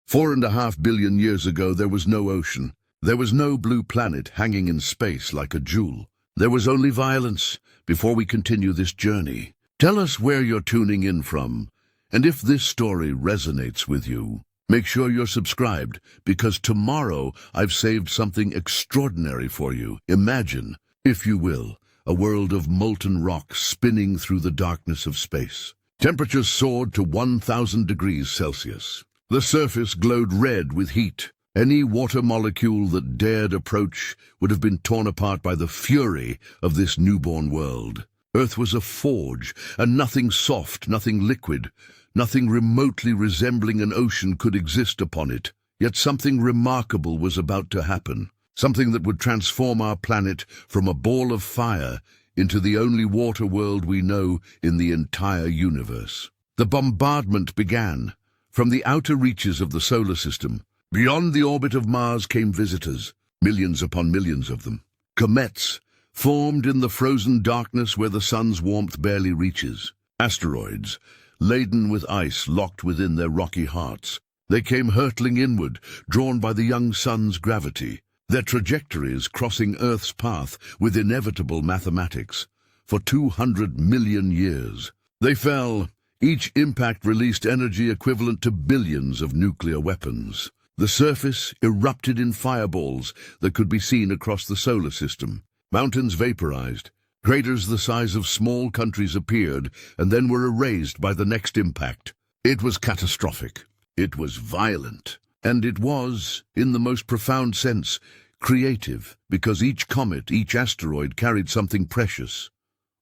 4.5 billion years ago, there was no ocean. There was no blue planet hanging in space like a jewel. There was only violence. Before we continue this journey, tell us where you're tuning in from, and if this story resonates with you. Make sure you're subscribed, because tomorrow I've saved something extraordinary for you. Imagine, if you will, a world of molten rock spinning through the darkness of space. Temperatures soared to 1,000 degrees Celsius. The surface glowed red with heat. Any water molecule that dared approach would have been torn apart by the fury of this newborn world. Earth was a forge, and nothing soft, nothing liquid, nothing remotely resembling an ocean could exist upon it. Yet something remarkable was about to happen, something that would transform our planet from a ball of fire into the only water world we know in the entire universe. The bombardment began. From the outer reaches of the solar system, beyond the orbit of Mars, came visitors, millions upon millions of them. Comets, formed in the frozen darkness where the sun's warmth barely reaches. Asteroids, laden with ice locked within their rocky hearts. They came hurtling inward, drawn by the young sun's gravity, their trajectories crossing Earth's path with inevitable mathematics. For 200 million years, they fell. Each impact released energy equivalent to billions of nuclear weapons. The surface erupted in fireballs that could be seen across the solar system. Mountains vaporized. Craters the size of small countries appeared and then were erased by the next impact. It was catastrophic. It was violent. And it was, in the most profound sense, creative, because each comet, each asteroid carried something precious.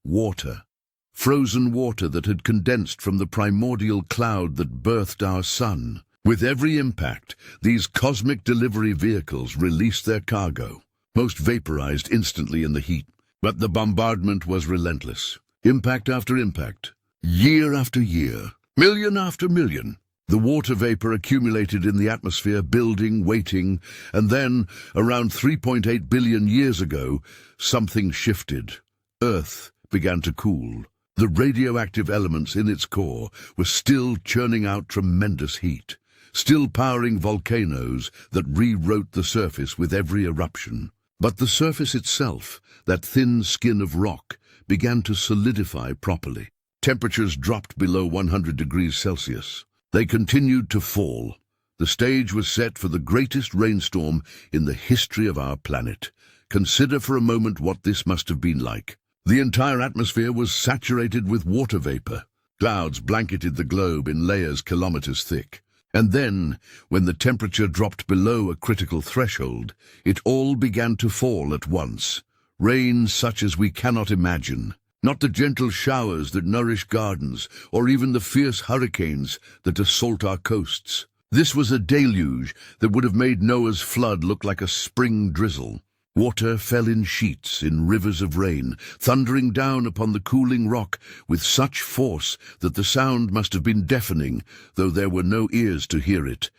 Water. Frozen water that had condensed from the primordial cloud that birthed our sun. With every impact, these cosmic delivery vehicles released their cargo. Most vaporized instantly in the heat. But the bombardment was relentless. Impact after impact. Year after year. Million after million. The water vapor accumulated in the atmosphere, building, waiting, and then, around 3.8 billion years ago, something shifted. Earth began to cool. The radioactive elements in its core were still churning out tremendous heat, still powering volcanoes that rewrote the surface with every eruption. But the surface itself, that thin skin of rock, began to solidify properly. Temperatures dropped below 100 degrees Celsius. They continued to fall. The stage was set for the greatest rainstorm in the history of our planet. Consider for a moment what this must have been like. The entire atmosphere was saturated with water vapor. Clouds blanketed the globe in layers kilometers thick. And then, when the temperature dropped below a critical threshold, it all began to fall at once. Rain such as we cannot imagine. Not the gentle showers that nourish gardens, or even the fierce hurricanes that assault our coasts. This was a deluge that would have made Noah's flood look like a spring drizzle. Water fell in sheets, in rivers of rain, thundering down upon the cooling rock with such force that the sound must have been deafening, though there were no ears to hear it.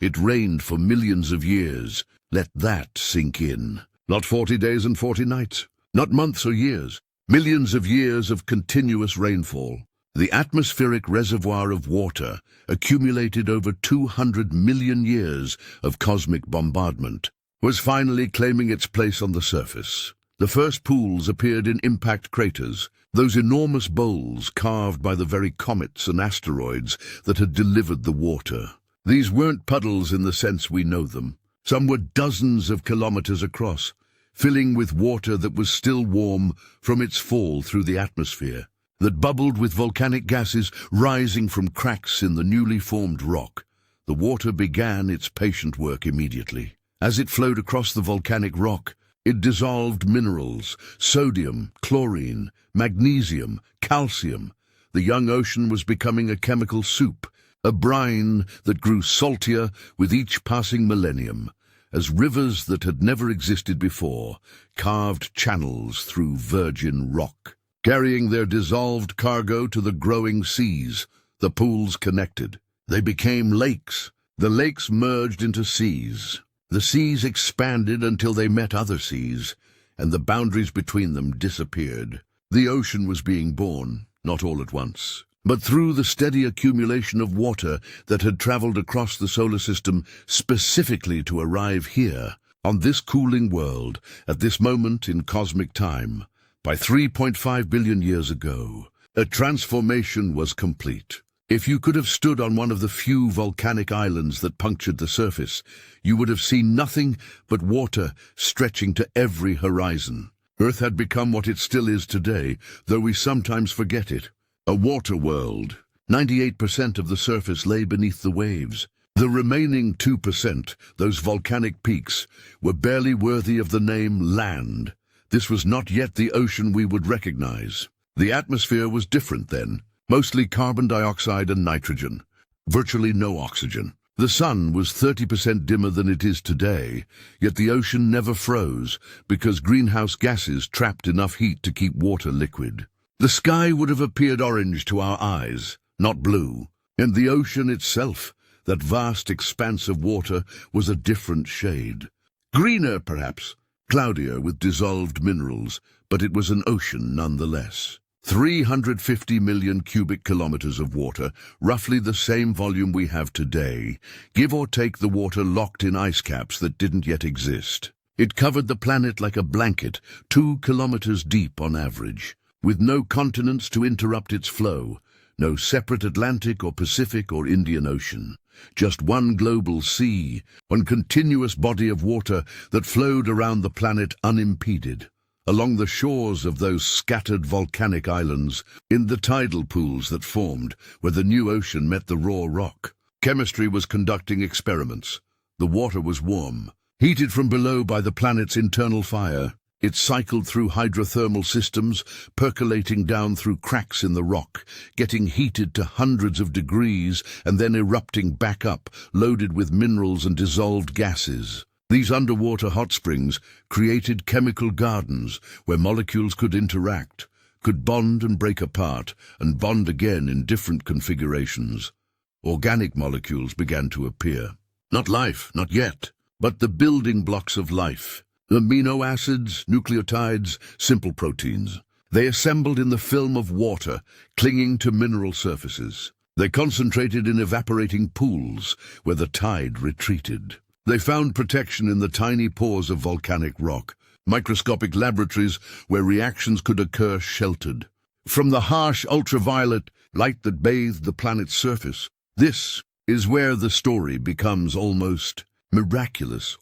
It rained for millions of years. Let that sink in. Not 40 days and 40 nights, not months or years. Millions of years of continuous rainfall. The atmospheric reservoir of water accumulated over 200 million years of cosmic bombardment, was finally claiming its place on the surface. The first pools appeared in impact craters, those enormous bowls carved by the very comets and asteroids that had delivered the water. These weren't puddles in the sense we know them. Some were dozens of kilometers across, filling with water that was still warm from its fall through the atmosphere, that bubbled with volcanic gases rising from cracks in the newly formed rock. The water began its patient work immediately. As it flowed across the volcanic rock, it dissolved minerals, sodium, chlorine, magnesium, calcium. The young ocean was becoming a chemical soup, a brine that grew saltier with each passing millennium, as rivers that had never existed before carved channels through virgin rock. Carrying their dissolved cargo to the growing seas, the pools connected. They became lakes. The lakes merged into seas. The seas expanded until they met other seas, and the boundaries between them disappeared. The ocean was being born, not all at once, but through the steady accumulation of water that had traveled across the solar system specifically to arrive here, on this cooling world, at this moment in cosmic time, by 3.5 billion years ago. A transformation was complete. If you could have stood on one of the few volcanic islands that punctured the surface, you would have seen nothing but water stretching to every horizon. Earth had become what it still is today, though we sometimes forget it. A water world. 98% of the surface lay beneath the waves. The remaining 2%, those volcanic peaks, were barely worthy of the name land. This was not yet the ocean we would recognize. The atmosphere was different then, mostly carbon dioxide and nitrogen, virtually no oxygen. The sun was 30% dimmer than it is today, yet the ocean never froze because greenhouse gases trapped enough heat to keep water liquid. The sky would have appeared orange to our eyes, not blue, and the ocean itself, that vast expanse of water, was a different shade. Greener, perhaps, cloudier with dissolved minerals, but it was an ocean nonetheless. 350 million cubic kilometers of water, roughly the same volume we have today, give or take the water locked in ice caps that didn't yet exist. It covered the planet like a blanket, 2 kilometers deep on average, with no continents to interrupt its flow, no separate Atlantic or Pacific or Indian Ocean. Just one global sea, one continuous body of water that flowed around the planet unimpeded. Along the shores of those scattered volcanic islands, in the tidal pools that formed where the new ocean met the raw rock, chemistry was conducting experiments. The water was warm, heated from below by the planet's internal fire. It cycled through hydrothermal systems, percolating down through cracks in the rock, getting heated to hundreds of degrees and then erupting back up, loaded with minerals and dissolved gases. These underwater hot springs created chemical gardens where molecules could interact, could bond and break apart, and bond again in different configurations. Organic molecules began to appear. Not life, not yet, but the building blocks of life. Amino acids, nucleotides, simple proteins. They assembled in the film of water, clinging to mineral surfaces. They concentrated in evaporating pools where the tide retreated. They found protection in the tiny pores of volcanic rock, microscopic laboratories where reactions could occur sheltered from the harsh ultraviolet light that bathed the planet's surface. This is where the story becomes almost miraculous,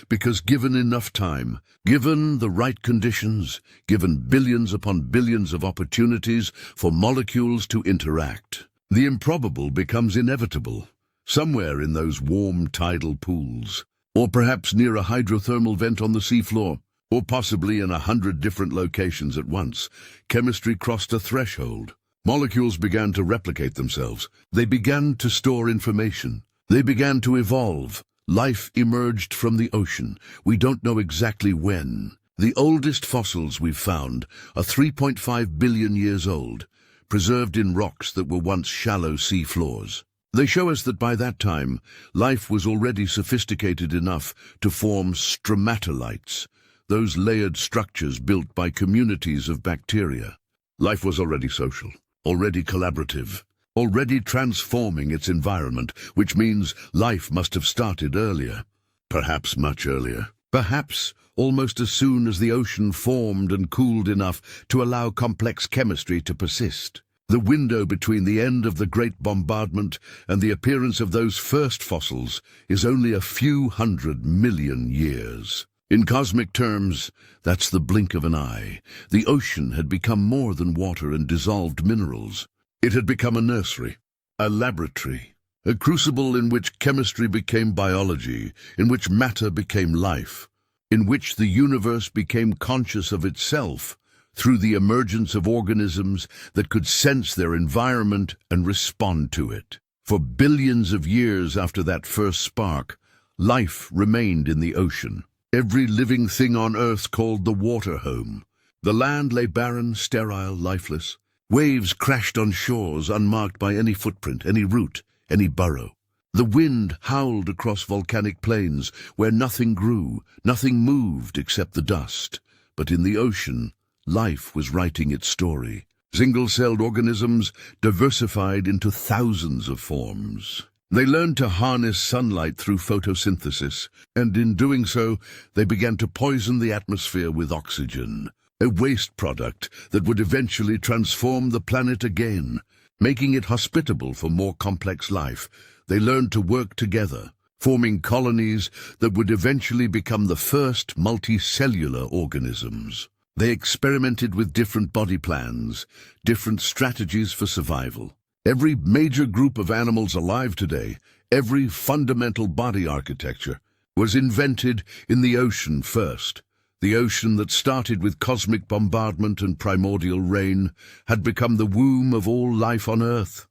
because given enough time, given the right conditions, given billions upon billions of opportunities for molecules to interact, the improbable becomes inevitable. Somewhere in those warm tidal pools, or perhaps near a hydrothermal vent on the seafloor, or possibly in 100 different locations at once, chemistry crossed a threshold. Molecules began to replicate themselves. They began to store information. They began to evolve. Life emerged from the ocean. We don't know exactly when. The oldest fossils we've found are 3.5 billion years old, preserved in rocks that were once shallow sea floors. They show us that by that time, life was already sophisticated enough to form stromatolites, those layered structures built by communities of bacteria. Life was already social, already collaborative, already transforming its environment, which means life must have started earlier, perhaps much earlier, perhaps almost as soon as the ocean formed and cooled enough to allow complex chemistry to persist. The window between the end of the Great Bombardment and the appearance of those first fossils is only a few 100 million years. In cosmic terms, that's the blink of an eye. The ocean had become more than water and dissolved minerals. It had become a nursery, a laboratory, a crucible in which chemistry became biology, in which matter became life, in which the universe became conscious of itself through the emergence of organisms that could sense their environment and respond to it. For billions of years after that first spark, life remained in the ocean. Every living thing on Earth called the water home. The land lay barren, sterile, lifeless. Waves crashed on shores unmarked by any footprint, any root, any burrow. The wind howled across volcanic plains where nothing grew, nothing moved except the dust. But in the ocean, life was writing its story. Single-celled organisms diversified into thousands of forms. They learned to harness sunlight through photosynthesis, and in doing so, they began to poison the atmosphere with oxygen, a waste product that would eventually transform the planet again, making it hospitable for more complex life. They learned to work together, forming colonies that would eventually become the first multicellular organisms. They experimented with different body plans, different strategies for survival. Every major group of animals alive today, every fundamental body architecture, was invented in the ocean first. The ocean that started with cosmic bombardment and primordial rain had become the womb of all life on Earth.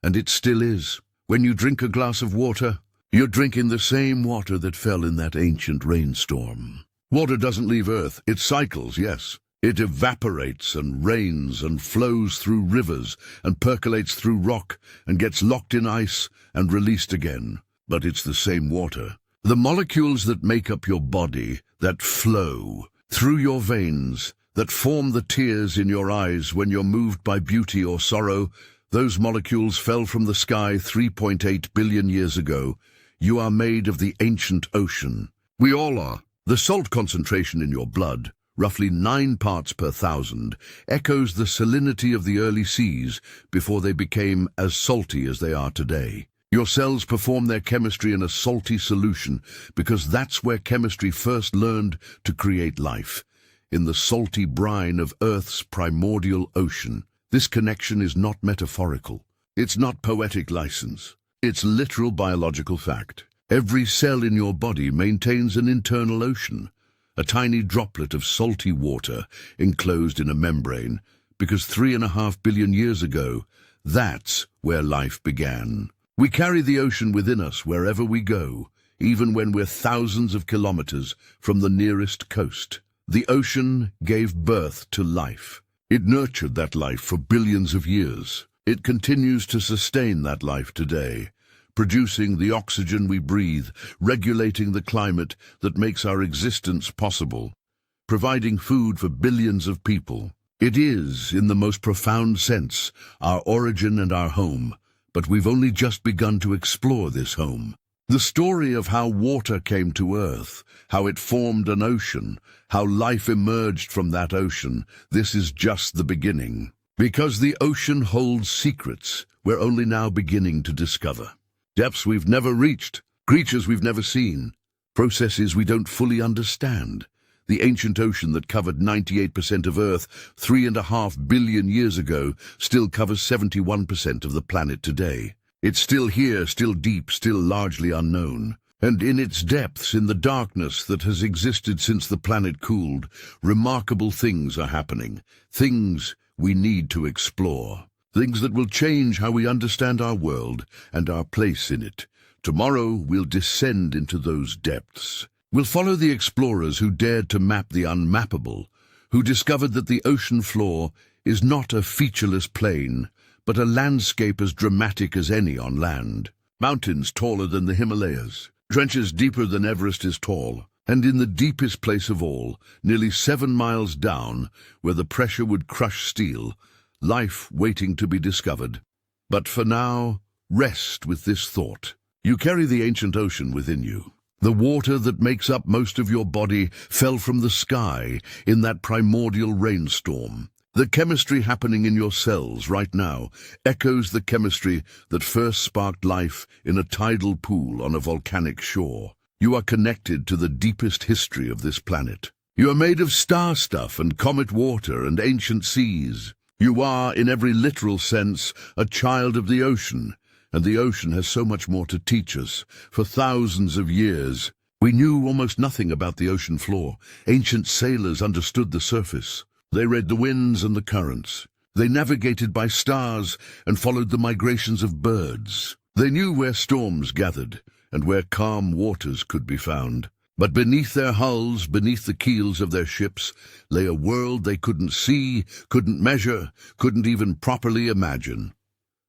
And it still is. When you drink a glass of water, you're drinking the same water that fell in that ancient rainstorm. Water doesn't leave Earth. It cycles, yes. It evaporates and rains and flows through rivers and percolates through rock and gets locked in ice and released again. But it's the same water. The molecules that make up your body, that flow through your veins, that form the tears in your eyes when you're moved by beauty or sorrow, those molecules fell from the sky 3.8 billion years ago. You are made of the ancient ocean. We all are. The salt concentration in your blood, roughly 9 parts per thousand, echoes the salinity of the early seas before they became as salty as they are today. Your cells perform their chemistry in a salty solution because that's where chemistry first learned to create life, in the salty brine of Earth's primordial ocean. This connection is not metaphorical. It's not poetic license. It's literal biological fact. Every cell in your body maintains an internal ocean, a tiny droplet of salty water enclosed in a membrane, because 3.5 billion years ago, that's where life began. We carry the ocean within us wherever we go, even when we're thousands of kilometers from the nearest coast. The ocean gave birth to life. It nurtured that life for billions of years. It continues to sustain that life today, producing the oxygen we breathe, regulating the climate that makes our existence possible, providing food for billions of people. It is, in the most profound sense, our origin and our home, but we've only just begun to explore this home. The story of how water came to Earth, how it formed an ocean, how life emerged from that ocean, this is just the beginning. Because the ocean holds secrets we're only now beginning to discover. Depths we've never reached, creatures we've never seen, processes we don't fully understand. The ancient ocean that covered 98% of Earth 3.5 billion years ago still covers 71% of the planet today. It's still here, still deep, still largely unknown. And in its depths, in the darkness that has existed since the planet cooled, remarkable things are happening. Things we need to explore. Things that will change how we understand our world and our place in it. Tomorrow we'll descend into those depths. We'll follow the explorers who dared to map the unmappable, who discovered that the ocean floor is not a featureless plain, but a landscape as dramatic as any on land. Mountains taller than the Himalayas, trenches deeper than Everest is tall, and in the deepest place of all, nearly 7 miles down, where the pressure would crush steel, life waiting to be discovered. But for now, rest with this thought. You carry the ancient ocean within you. The water that makes up most of your body fell from the sky in that primordial rainstorm. The chemistry happening in your cells right now echoes the chemistry that first sparked life in a tidal pool on a volcanic shore. You are connected to the deepest history of this planet. You are made of star stuff and comet water and ancient seas. You are, in every literal sense, a child of the ocean. And the ocean has so much more to teach us. For thousands of years, we knew almost nothing about the ocean floor. Ancient sailors understood the surface. They read the winds and the currents. They navigated by stars and followed the migrations of birds. They knew where storms gathered and where calm waters could be found. But beneath their hulls, beneath the keels of their ships, lay a world they couldn't see, couldn't measure, couldn't even properly imagine.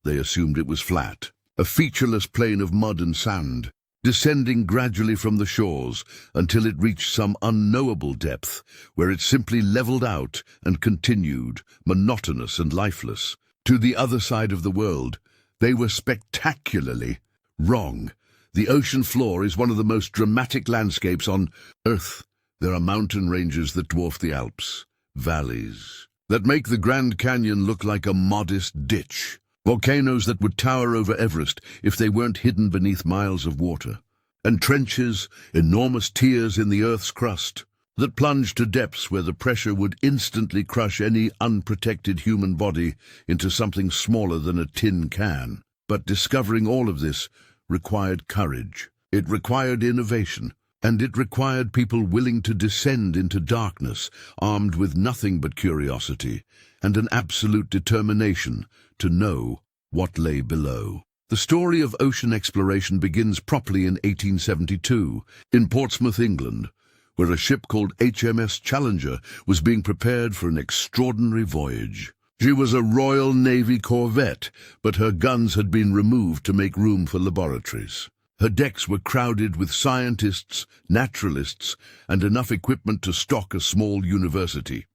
They assumed it was flat, a featureless plain of mud and sand. descending gradually from the shores until it reached some unknowable depth, where it simply leveled out and continued, monotonous and lifeless. To the other side of the world, they were spectacularly wrong. The ocean floor is one of the most dramatic landscapes on Earth. There are mountain ranges that dwarf the Alps, valleys that make the Grand Canyon look like a modest ditch, volcanoes that would tower over Everest if they weren't hidden beneath miles of water, and trenches, enormous tears in the Earth's crust, that plunge to depths where the pressure would instantly crush any unprotected human body into something smaller than a tin can. But discovering all of this required courage. It required innovation. And it required people willing to descend into darkness, armed with nothing but curiosity and an absolute determination to know what lay below. The story of ocean exploration begins properly in 1872, in Portsmouth, England, where a ship called HMS Challenger was being prepared for an extraordinary voyage. She was a Royal Navy corvette, but her guns had been removed to make room for laboratories. Her decks were crowded with scientists, naturalists, and enough equipment to stock a small university.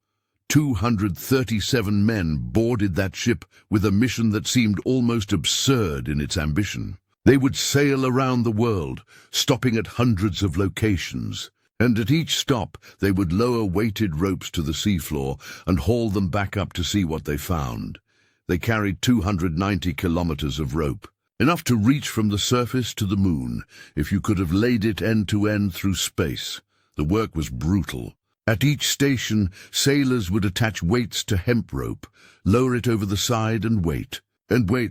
237 men boarded that ship with a mission that seemed almost absurd in its ambition. They would sail around the world, stopping at hundreds of locations, and at each stop they would lower weighted ropes to the seafloor and haul them back up to see what they found. They carried 290 kilometers of rope, enough to reach from the surface to the moon, if you could have laid it end to end through space. The work was brutal. At each station, sailors would attach weights to hemp rope, lower it over the side and wait,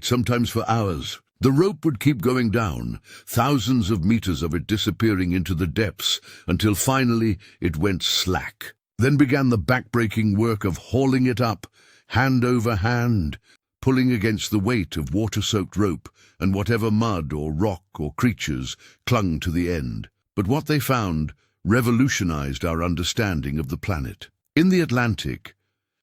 sometimes for hours. The rope would keep going down, thousands of meters of it disappearing into the depths, until finally it went slack. Then began the back-breaking work of hauling it up, hand over hand, pulling against the weight of water-soaked rope and whatever mud or rock or creatures clung to the end. But what they found revolutionized our understanding of the planet. In the Atlantic,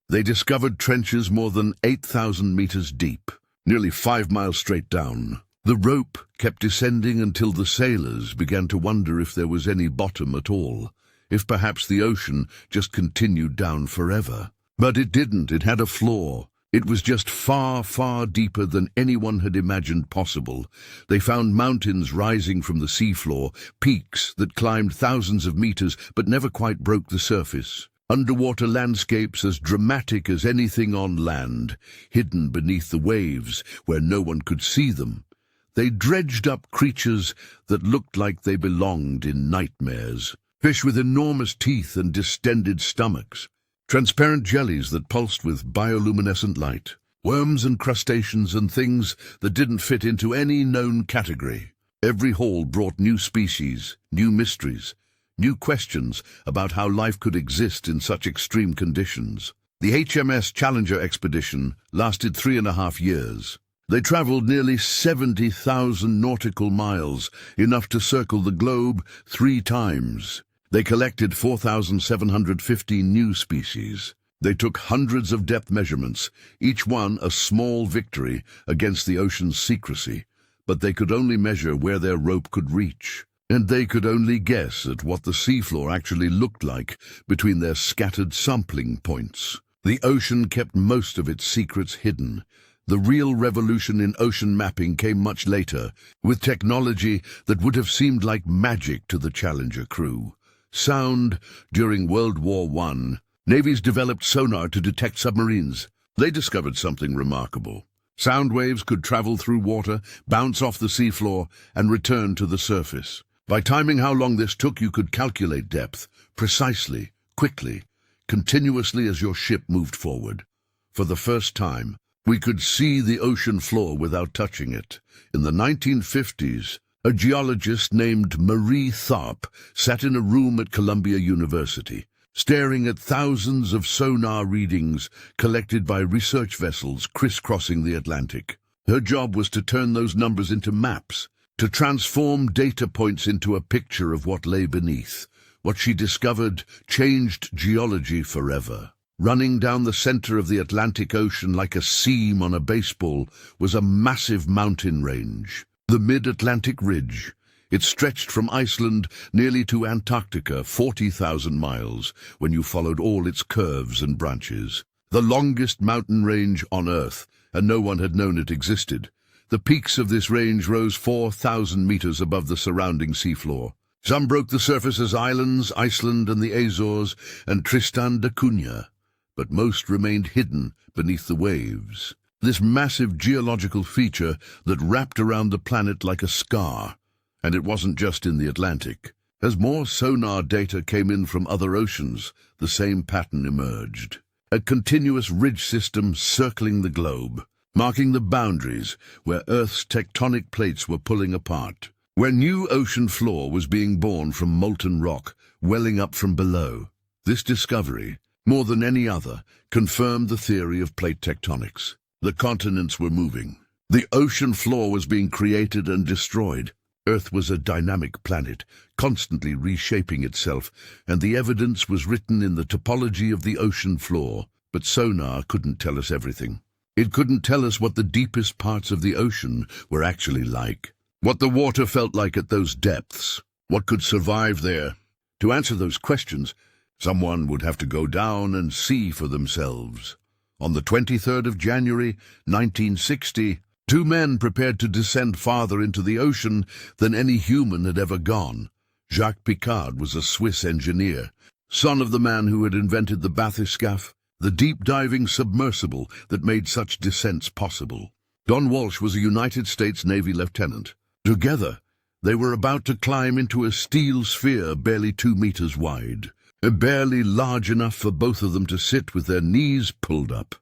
they discovered trenches more than 8,000 meters deep, nearly 5 miles straight down. The rope kept descending until the sailors began to wonder if there was any bottom at all, if perhaps the ocean just continued down forever. But it didn't. It had a flaw. It was just far, far deeper than anyone had imagined possible. They found mountains rising from the seafloor, peaks that climbed thousands of meters but never quite broke the surface. Underwater landscapes as dramatic as anything on land, hidden beneath the waves where no one could see them. They dredged up creatures that looked like they belonged in nightmares. Fish with enormous teeth and distended stomachs. Transparent jellies that pulsed with bioluminescent light, worms and crustaceans and things that didn't fit into any known category. Every haul brought new species, new mysteries, new questions about how life could exist in such extreme conditions. The HMS Challenger expedition lasted 3.5 years. They traveled nearly 70,000 nautical miles, enough to circle the globe 3 times. They collected 4,715 new species. They took hundreds of depth measurements, each one a small victory against the ocean's secrecy. But they could only measure where their rope could reach, and they could only guess at what the seafloor actually looked like between their scattered sampling points. The ocean kept most of its secrets hidden. The real revolution in ocean mapping came much later, with technology that would have seemed like magic to the Challenger crew. Sound. During World War I, navies developed sonar to detect submarines. They discovered something remarkable. Sound waves could travel through water, bounce off the seafloor, and return to the surface. By timing how long this took, you could calculate depth, precisely, quickly, continuously as your ship moved forward. For the first time, we could see the ocean floor without touching it. In the 1950s, a geologist named Marie Tharp sat in a room at Columbia University, staring at thousands of sonar readings collected by research vessels crisscrossing the Atlantic. Her job was to turn those numbers into maps, to transform data points into a picture of what lay beneath. What she discovered changed geology forever. Running down the center of the Atlantic Ocean like a seam on a baseball was a massive mountain range, the Mid-Atlantic Ridge. It stretched from Iceland nearly to Antarctica, 40,000 miles, when you followed all its curves and branches. The longest mountain range on Earth, and no one had known it existed. The peaks of this range rose 4,000 meters above the surrounding seafloor. Some broke the surface as islands, Iceland and the Azores, and Tristan da Cunha, but most remained hidden beneath the waves. This massive geological feature that wrapped around the planet like a scar. And it wasn't just in the Atlantic. As more sonar data came in from other oceans, the same pattern emerged. A continuous ridge system circling the globe, marking the boundaries where Earth's tectonic plates were pulling apart, where new ocean floor was being born from molten rock welling up from below. This discovery, more than any other, confirmed the theory of plate tectonics. The continents were moving. The ocean floor was being created and destroyed. Earth was a dynamic planet, constantly reshaping itself, and the evidence was written in the topology of the ocean floor. But sonar couldn't tell us everything. It couldn't tell us what the deepest parts of the ocean were actually like, what the water felt like at those depths, what could survive there. To answer those questions, someone would have to go down and see for themselves. On the 23rd of January, 1960, two men prepared to descend farther into the ocean than any human had ever gone. Jacques Piccard was a Swiss engineer, son of the man who had invented the bathyscaphe, the deep-diving submersible that made such descents possible. Don Walsh was a United States Navy lieutenant. Together, they were about to climb into a steel sphere barely 2 meters wide, barely large enough for both of them to sit with their knees pulled up,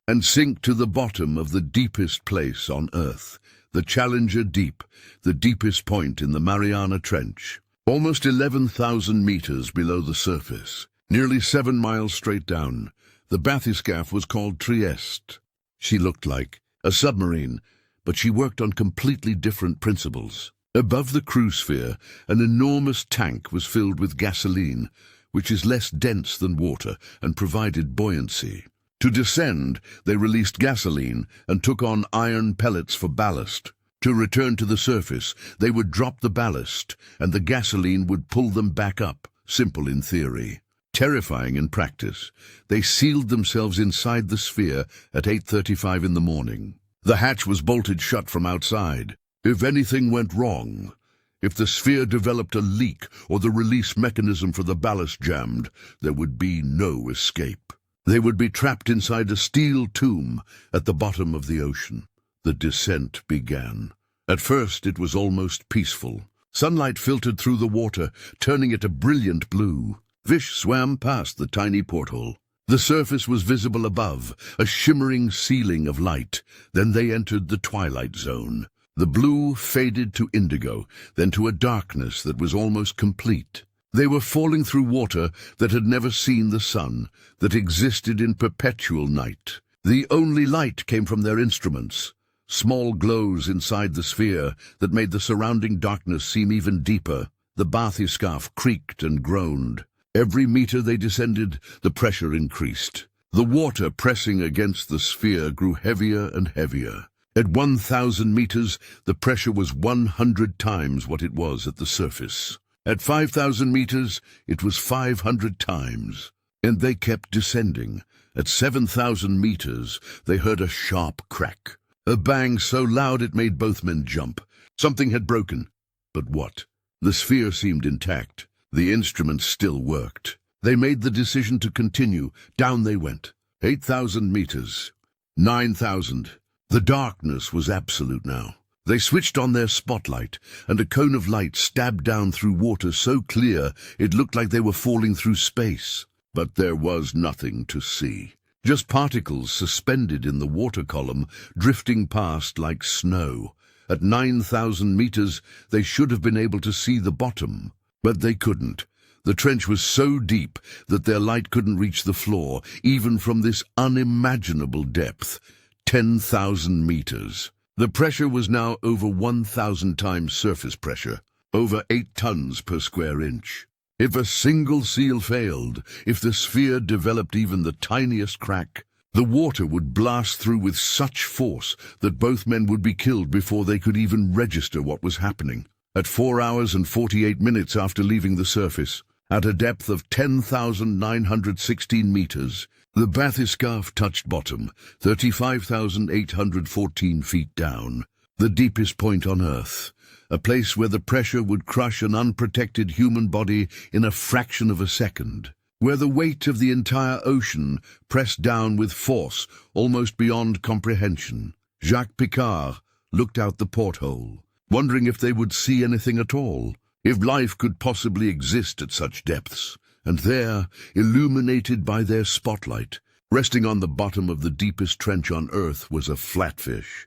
and sink to the bottom of the deepest place on Earth, the Challenger Deep, the deepest point in the Mariana Trench, almost 11,000 meters below the surface, nearly 7 miles straight down. The bathyscaphe was called Trieste. She looked like a submarine, but she worked on completely different principles. Above the crewsphere, an enormous tank was filled with gasoline, which is less dense than water and provided buoyancy. To descend, they released gasoline and took on iron pellets for ballast. To return to the surface, they would drop the ballast, and the gasoline would pull them back up, simple in theory. Terrifying in practice, they sealed themselves inside the sphere at 8:35 in the morning. The hatch was bolted shut from outside. If anything went wrong, if the sphere developed a leak or the release mechanism for the ballast jammed, there would be no escape. They would be trapped inside a steel tomb at the bottom of the ocean. The descent began. At first it was almost peaceful. Sunlight filtered through the water, turning it a brilliant blue. Vish swam past the tiny porthole. The surface was visible above, a shimmering ceiling of light. Then they entered the twilight zone. The blue faded to indigo, then to a darkness that was almost complete. They were falling through water that had never seen the sun, that existed in perpetual night. The only light came from their instruments, small glows inside the sphere that made the surrounding darkness seem even deeper. The bathyscaphe creaked and groaned. Every meter they descended, the pressure increased. The water pressing against the sphere grew heavier and heavier. At 1,000 meters, the pressure was 100 times what it was at the surface. At 5,000 meters, it was 500 times. And they kept descending. At 7,000 meters, they heard a sharp crack. A bang so loud it made both men jump. Something had broken. But what? The sphere seemed intact. The instruments still worked. They made the decision to continue. Down they went. 8,000 meters. 9,000. The darkness was absolute now. They switched on their spotlight, and a cone of light stabbed down through water so clear it looked like they were falling through space. But there was nothing to see. Just particles suspended in the water column, drifting past like snow. At 9,000 meters, they should have been able to see the bottom. But they couldn't. The trench was so deep that their light couldn't reach the floor, even from this unimaginable depth, 10,000 meters. The pressure was now over 1,000 times surface pressure, over 8 tons per square inch. If a single seal failed, if the sphere developed even the tiniest crack, the water would blast through with such force that both men would be killed before they could even register what was happening. at 4 hours and 48 minutes after leaving the surface. At a depth of 10,916 meters, the bathyscaphe touched bottom, 35,814 feet down, the deepest point on Earth, a place where the pressure would crush an unprotected human body in a fraction of a second, where the weight of the entire ocean pressed down with force almost beyond comprehension. Jacques Picard looked out the porthole, wondering if they would see anything at all, if life could possibly exist at such depths. And there, illuminated by their spotlight, resting on the bottom of the deepest trench on Earth, was a flatfish,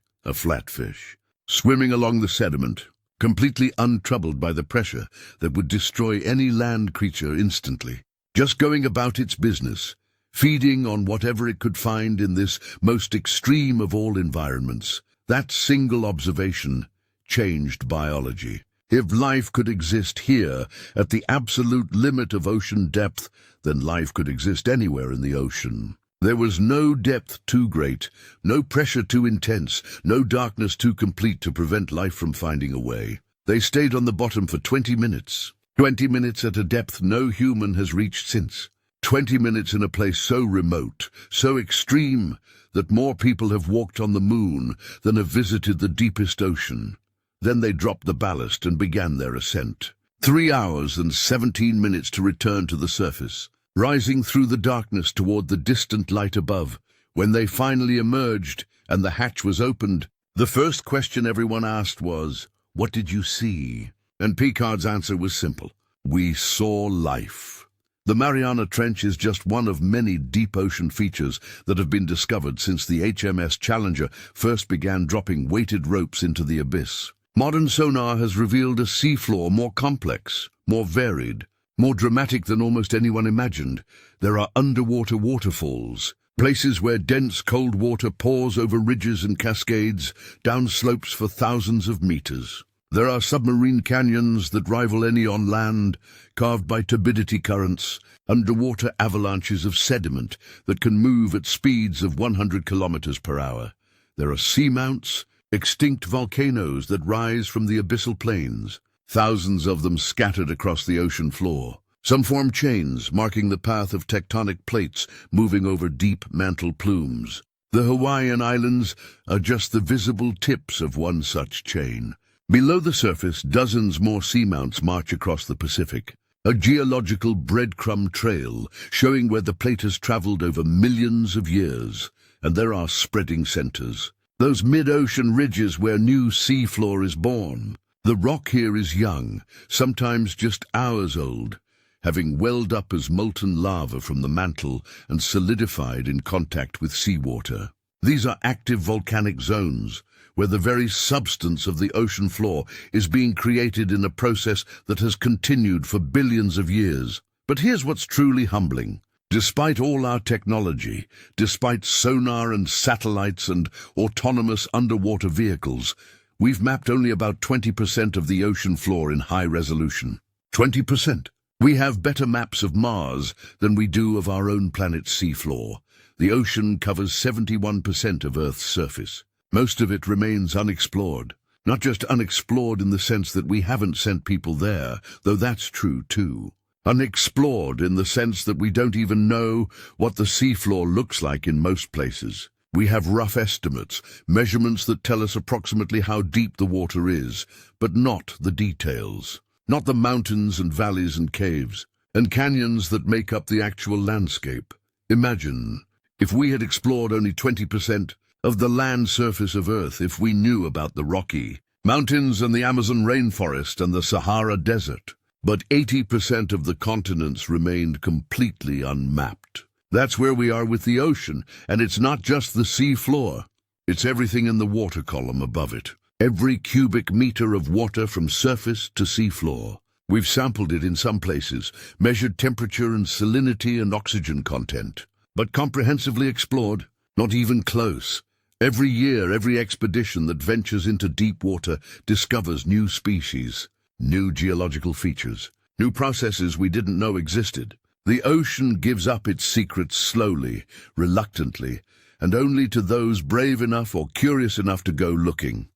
swimming along the sediment, completely untroubled by the pressure that would destroy any land creature instantly, just going about its business, feeding on whatever it could find in this most extreme of all environments. That single observation changed biology. If life could exist here, at the absolute limit of ocean depth, then life could exist anywhere in the ocean. There was no depth too great, no pressure too intense, no darkness too complete to prevent life from finding a way. They stayed on the bottom for 20 minutes. 20 minutes at a depth no human has reached since. 20 minutes in a place so remote, so extreme, that more people have walked on the moon than have visited the deepest ocean. Then they dropped the ballast and began their ascent. 3 hours and 17 minutes to return to the surface, rising through the darkness toward the distant light above. When they finally emerged and the hatch was opened, the first question everyone asked was, "What did you see?" And Picard's answer was simple: "We saw life." The Mariana Trench is just one of many deep ocean features that have been discovered since the HMS Challenger first began dropping weighted ropes into the abyss. Modern sonar has revealed a seafloor more complex, more varied, more dramatic than almost anyone imagined. There are underwater waterfalls, places where dense cold water pours over ridges and cascades, down slopes for thousands of meters. There are submarine canyons that rival any on land, carved by turbidity currents, underwater avalanches of sediment that can move at speeds of 100 kilometers per hour. There are seamounts, extinct volcanoes that rise from the abyssal plains, thousands of them scattered across the ocean floor. Some form chains, marking the path of tectonic plates moving over deep mantle plumes. The Hawaiian Islands are just the visible tips of one such chain. Below the surface, dozens more seamounts march across the Pacific, a geological breadcrumb trail showing where the plate has traveled over millions of years. And there are spreading centers, those mid-ocean ridges where new seafloor is born. The rock here is young, sometimes just hours old, having welled up as molten lava from the mantle and solidified in contact with seawater. These are active volcanic zones, where the very substance of the ocean floor is being created in a process that has continued for billions of years. But here's what's truly humbling. Despite all our technology, despite sonar and satellites and autonomous underwater vehicles, we've mapped only about 20% of the ocean floor in high resolution. 20%. We have better maps of Mars than we do of our own planet's seafloor. The ocean covers 71% of Earth's surface. Most of it remains unexplored. Not just unexplored in the sense that we haven't sent people there, though that's true too. Unexplored in the sense that we don't even know what the seafloor looks like in most places. We have rough estimates, measurements that tell us approximately how deep the water is, but not the details. Not the mountains and valleys and caves, and canyons that make up the actual landscape. Imagine if we had explored only 20% of the land surface of Earth, if we knew about the Rocky Mountains and the Amazon rainforest and the Sahara Desert. But 80% of the continents remained completely unmapped. That's where we are with the ocean, and it's not just the sea floor. It's everything in the water column above it. Every cubic meter of water from surface to seafloor. We've sampled it in some places, measured temperature and salinity and oxygen content. But comprehensively explored? Not even close. Every year, every expedition that ventures into deep water discovers new species, new geological features, new processes we didn't know existed. The ocean gives up its secrets slowly, reluctantly, and only to those brave enough or curious enough to go looking.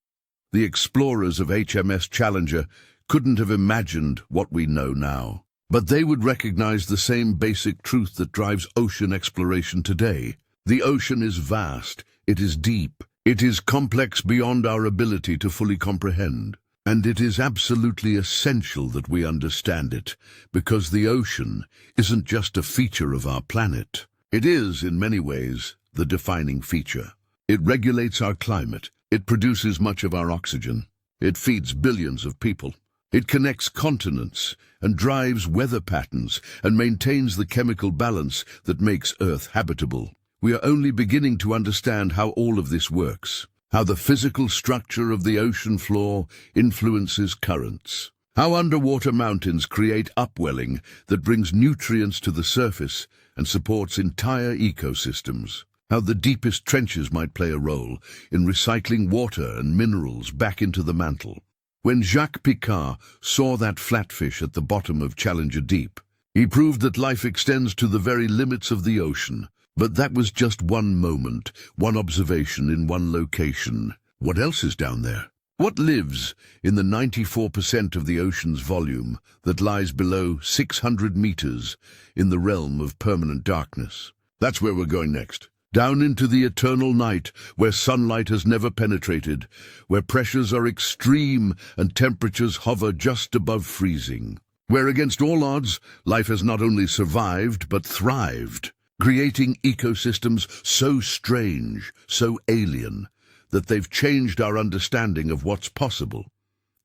The explorers of HMS Challenger couldn't have imagined what we know now. But they would recognize the same basic truth that drives ocean exploration today. The ocean is vast, it is deep, it is complex beyond our ability to fully comprehend. And it is absolutely essential that we understand it, because the ocean isn't just a feature of our planet. It is, in many ways, the defining feature. It regulates our climate, it produces much of our oxygen, it feeds billions of people. It connects continents and drives weather patterns and maintains the chemical balance that makes Earth habitable. We are only beginning to understand how all of this works, how the physical structure of the ocean floor influences currents, how underwater mountains create upwelling that brings nutrients to the surface and supports entire ecosystems, how the deepest trenches might play a role in recycling water and minerals back into the mantle. When Jacques Piccard saw that flatfish at the bottom of Challenger Deep, he proved that life extends to the very limits of the ocean. But that was just one moment, one observation in one location. What else is down there? What lives in the 94% of the ocean's volume that lies below 600 meters in the realm of permanent darkness? That's where we're going next. Down into the eternal night, where sunlight has never penetrated, where pressures are extreme and temperatures hover just above freezing, where against all odds, life has not only survived but thrived, creating ecosystems so strange, so alien, that they've changed our understanding of what's possible.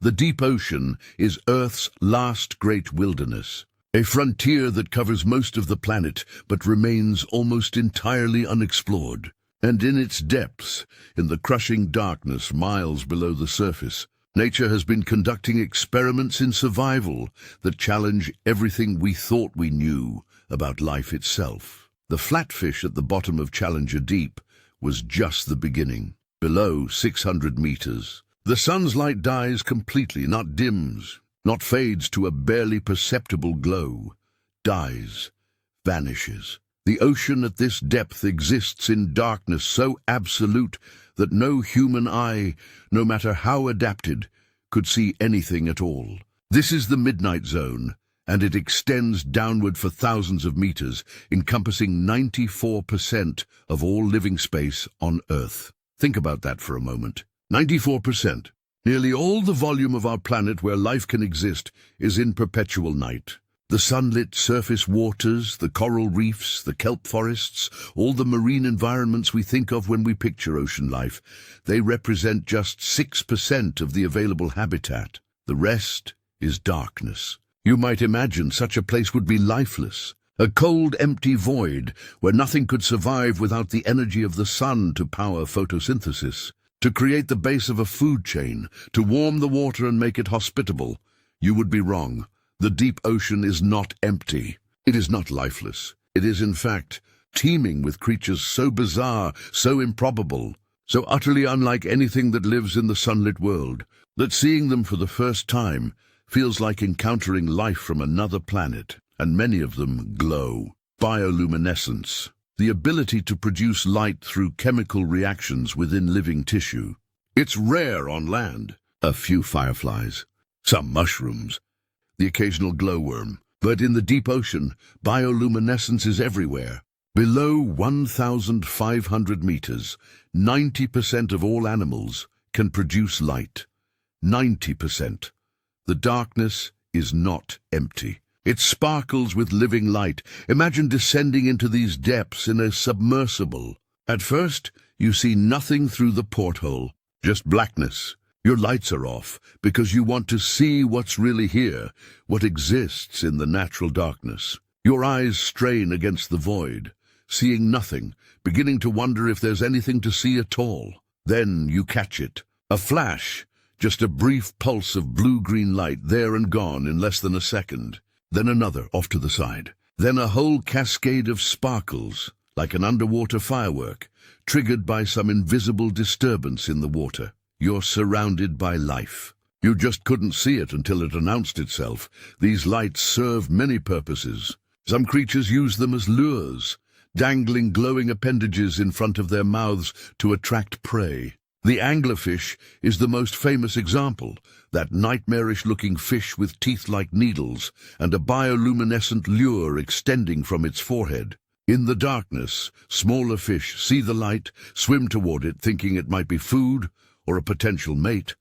The deep ocean is Earth's last great wilderness, a frontier that covers most of the planet but remains almost entirely unexplored. And in its depths, in the crushing darkness miles below the surface, nature has been conducting experiments in survival that challenge everything we thought we knew about life itself. The flatfish at the bottom of Challenger Deep was just the beginning. Below 600 meters, the sun's light dies completely, not dims, not fades to a barely perceptible glow, dies, vanishes. The ocean at this depth exists in darkness so absolute that no human eye, no matter how adapted, could see anything at all. This is the midnight zone, and it extends downward for thousands of meters, encompassing 94% of all living space on Earth. Think about that for a moment. 94%. Nearly all the volume of our planet where life can exist is in perpetual night. The sunlit surface waters, the coral reefs, the kelp forests, all the marine environments we think of when we picture ocean life, they represent just 6% of the available habitat. The rest is darkness. You might imagine such a place would be lifeless. A cold, empty void where nothing could survive without the energy of the sun to power photosynthesis, to create the base of a food chain, to warm the water and make it hospitable. You would be wrong. The deep ocean is not empty. It is not lifeless. It is, in fact, teeming with creatures so bizarre, so improbable, so utterly unlike anything that lives in the sunlit world, that seeing them for the first time feels like encountering life from another planet. And many of them glow. Bioluminescence, the ability to produce light through chemical reactions within living tissue. It's rare on land. A few fireflies, some mushrooms, the occasional glowworm. But in the deep ocean, bioluminescence is everywhere. Below 1,500 meters, 90% of all animals can produce light. 90%. The darkness is not empty. It sparkles with living light. Imagine descending into these depths in a submersible. At first, you see nothing through the porthole, just blackness. Your lights are off because you want to see what's really here, what exists in the natural darkness. Your eyes strain against the void, seeing nothing, beginning to wonder if there's anything to see at all. Then you catch it. A flash, just a brief pulse of blue-green light, there and gone in less than a second. Then another off to the side. Then a whole cascade of sparkles, like an underwater firework, triggered by some invisible disturbance in the water. You're surrounded by life. You just couldn't see it until it announced itself. These lights serve many purposes. Some creatures use them as lures, dangling glowing appendages in front of their mouths to attract prey. The anglerfish is the most famous example, that nightmarish-looking fish with teeth like needles and a bioluminescent lure extending from its forehead. In the darkness, smaller fish see the light, swim toward it thinking it might be food or a potential mate,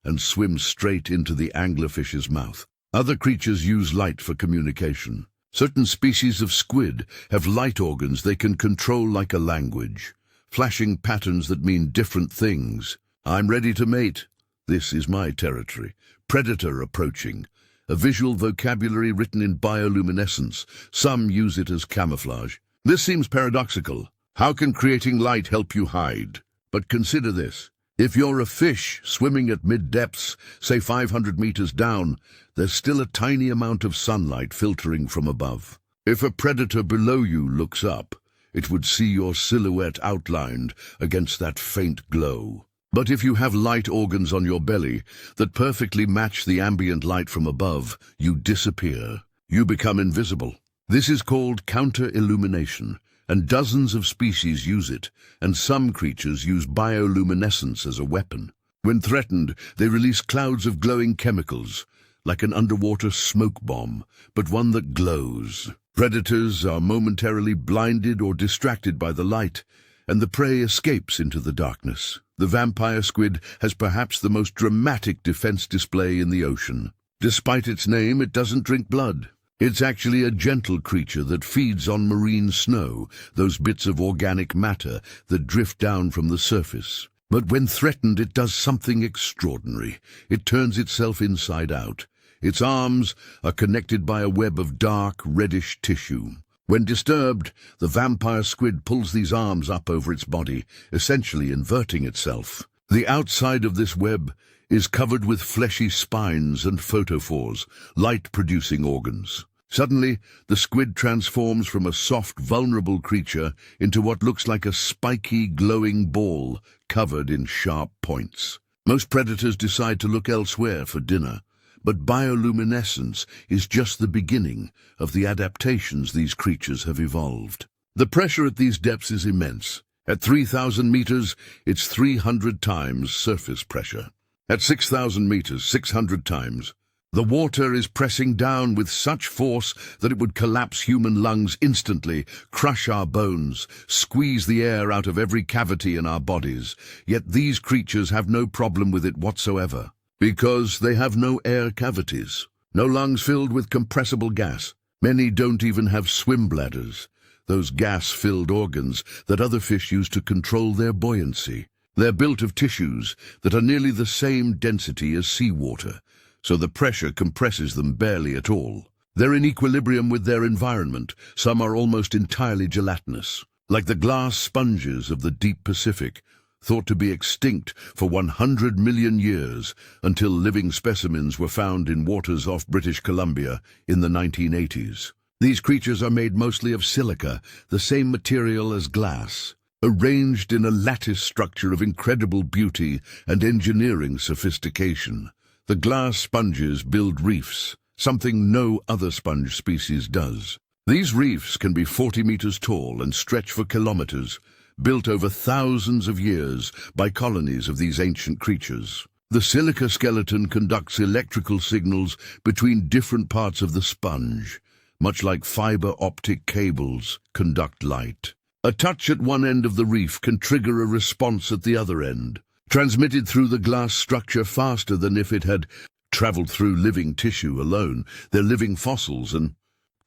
and swim straight into the anglerfish's mouth. Other creatures use light for communication. Certain species of squid have light organs they can control like a language, flashing patterns that mean different things. I'm ready to mate. This is my territory. Predator approaching. A visual vocabulary written in bioluminescence. Some use it as camouflage. This seems paradoxical. How can creating light help you hide? But consider this. If you're a fish swimming at mid-depths, say 500 meters down, there's still a tiny amount of sunlight filtering from above. If a predator below you looks up, it would see your silhouette outlined against that faint glow. But if you have light organs on your belly that perfectly match the ambient light from above, you disappear. You become invisible. This is called counter-illumination, and dozens of species use it, and some creatures use bioluminescence as a weapon. When threatened, they release clouds of glowing chemicals, like an underwater smoke bomb, but one that glows. Predators are momentarily blinded or distracted by the light, and the prey escapes into the darkness. The vampire squid has perhaps the most dramatic defense display in the ocean. Despite its name, it doesn't drink blood. It's actually a gentle creature that feeds on marine snow, those bits of organic matter that drift down from the surface. But when threatened, it does something extraordinary. It turns itself inside out. Its arms are connected by a web of dark, reddish tissue. When disturbed, the vampire squid pulls these arms up over its body, essentially inverting itself. The outside of this web is covered with fleshy spines and photophores, light-producing organs. Suddenly, the squid transforms from a soft, vulnerable creature into what looks like a spiky, glowing ball covered in sharp points. Most predators decide to look elsewhere for dinner, but bioluminescence is just the beginning of the adaptations these creatures have evolved. The pressure at these depths is immense. At 3,000 meters, it's 300 times surface pressure. At 6,000 meters, 600 times. The water is pressing down with such force that it would collapse human lungs instantly, crush our bones, squeeze the air out of every cavity in our bodies. Yet these creatures have no problem with it whatsoever, because they have no air cavities, no lungs filled with compressible gas. Many don't even have swim bladders, those gas-filled organs that other fish use to control their buoyancy. They're built of tissues that are nearly the same density as seawater, so the pressure compresses them barely at all. They're in equilibrium with their environment. Some are almost entirely gelatinous, like the glass sponges of the deep Pacific, thought to be extinct for 100 million years until living specimens were found in waters off British Columbia in the 1980s. These creatures are made mostly of silica, the same material as glass, arranged in a lattice structure of incredible beauty and engineering sophistication. The glass sponges build reefs, something no other sponge species does. These reefs can be 40 meters tall and stretch for kilometers, built over thousands of years by colonies of these ancient creatures. The silica skeleton conducts electrical signals between different parts of the sponge, much like fiber optic cables conduct light. A touch at one end of the reef can trigger a response at the other end, transmitted through the glass structure faster than if it had traveled through living tissue alone. They're living fossils and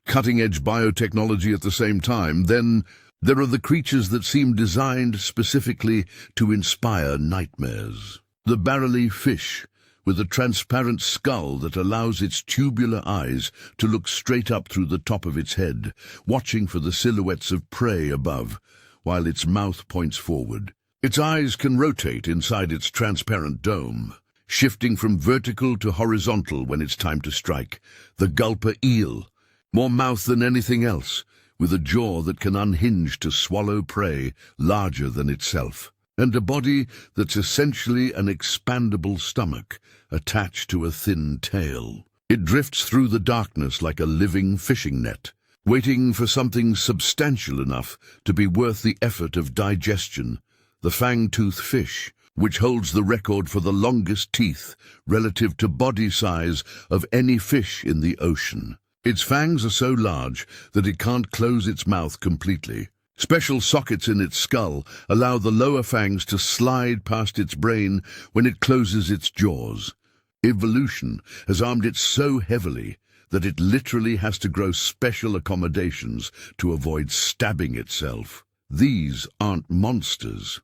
cutting-edge biotechnology at the same time. Then there are the creatures that seem designed specifically to inspire nightmares. The barrel fish, with a transparent skull that allows its tubular eyes to look straight up through the top of its head, watching for the silhouettes of prey above, while its mouth points forward. Its eyes can rotate inside its transparent dome, shifting from vertical to horizontal when it's time to strike. The gulper eel, more mouth than anything else, with a jaw that can unhinge to swallow prey larger than itself, and a body that's essentially an expandable stomach attached to a thin tail. It drifts through the darkness like a living fishing net, waiting for something substantial enough to be worth the effort of digestion. The fang-toothed fish, which holds the record for the longest teeth relative to body size of any fish in the ocean. Its fangs are so large that it can't close its mouth completely. Special sockets in its skull allow the lower fangs to slide past its brain when it closes its jaws. Evolution has armed it so heavily that it literally has to grow special accommodations to avoid stabbing itself. These aren't monsters,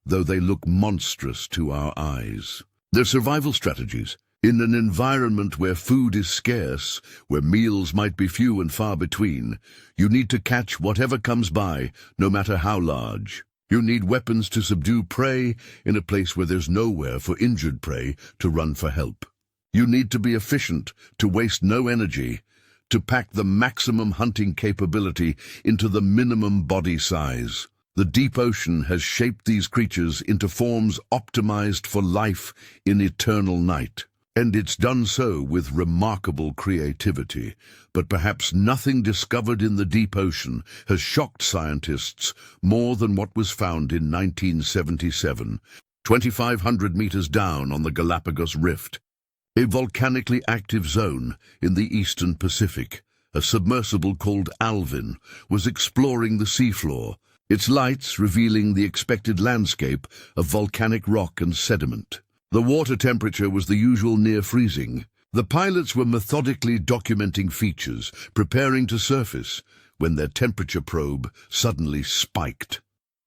though they look monstrous to our eyes. They're survival strategies. In an environment where food is scarce, where meals might be few and far between, you need to catch whatever comes by, no matter how large. You need weapons to subdue prey in a place where there's nowhere for injured prey to run for help. You need to be efficient, to waste no energy, to pack the maximum hunting capability into the minimum body size. The deep ocean has shaped these creatures into forms optimized for life in eternal night. And it's done so with remarkable creativity. But perhaps nothing discovered in the deep ocean has shocked scientists more than what was found in 1977, 2,500 meters down on the Galapagos Rift, a volcanically active zone in the eastern Pacific. A submersible called Alvin was exploring the seafloor, its lights revealing the expected landscape of volcanic rock and sediment. The water temperature was the usual near freezing. The pilots were methodically documenting features, preparing to surface, when their temperature probe suddenly spiked.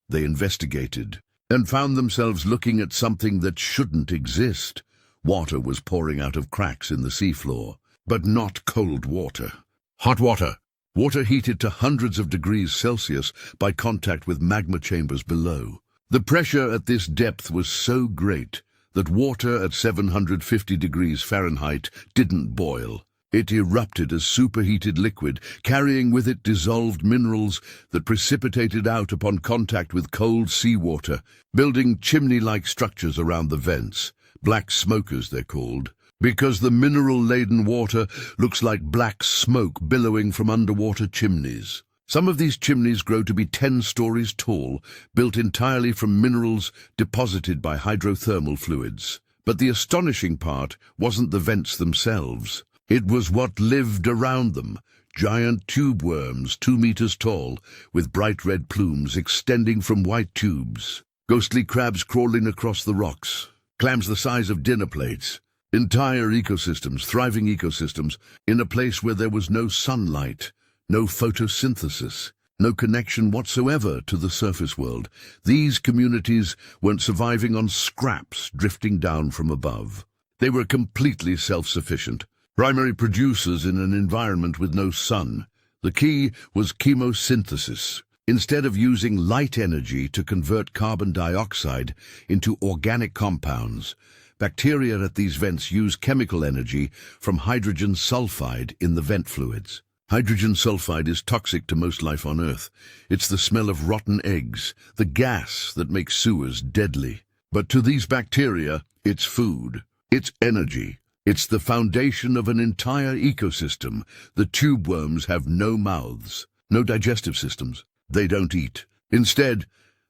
They investigated and found themselves looking at something that shouldn't exist. Water was pouring out of cracks in the seafloor, but not cold water. Hot water. Water heated to hundreds of degrees Celsius by contact with magma chambers below. The pressure at this depth was so great that water at 750 degrees Fahrenheit didn't boil. It erupted as superheated liquid, carrying with it dissolved minerals that precipitated out upon contact with cold seawater, building chimney-like structures around the vents. Black smokers, they're called, because the mineral-laden water looks like black smoke billowing from underwater chimneys. Some of these chimneys grow to be 10 stories tall, built entirely from minerals deposited by hydrothermal fluids. But the astonishing part wasn't the vents themselves. It was what lived around them, giant tube worms 2 meters tall, with bright red plumes extending from white tubes, ghostly crabs crawling across the rocks, clams the size of dinner plates, entire ecosystems, thriving ecosystems, in a place where there was no sunlight, no photosynthesis, no connection whatsoever to the surface world. These communities weren't surviving on scraps drifting down from above. They were completely self-sufficient, primary producers in an environment with no sun. The key was chemosynthesis. Instead of using light energy to convert carbon dioxide into organic compounds, bacteria at these vents use chemical energy from hydrogen sulfide in the vent fluids. Hydrogen sulfide is toxic to most life on Earth. It's the smell of rotten eggs, the gas that makes sewers deadly. But to these bacteria, it's food, it's energy. It's the foundation of an entire ecosystem. The tube worms have no mouths, no digestive systems. They don't eat. Instead,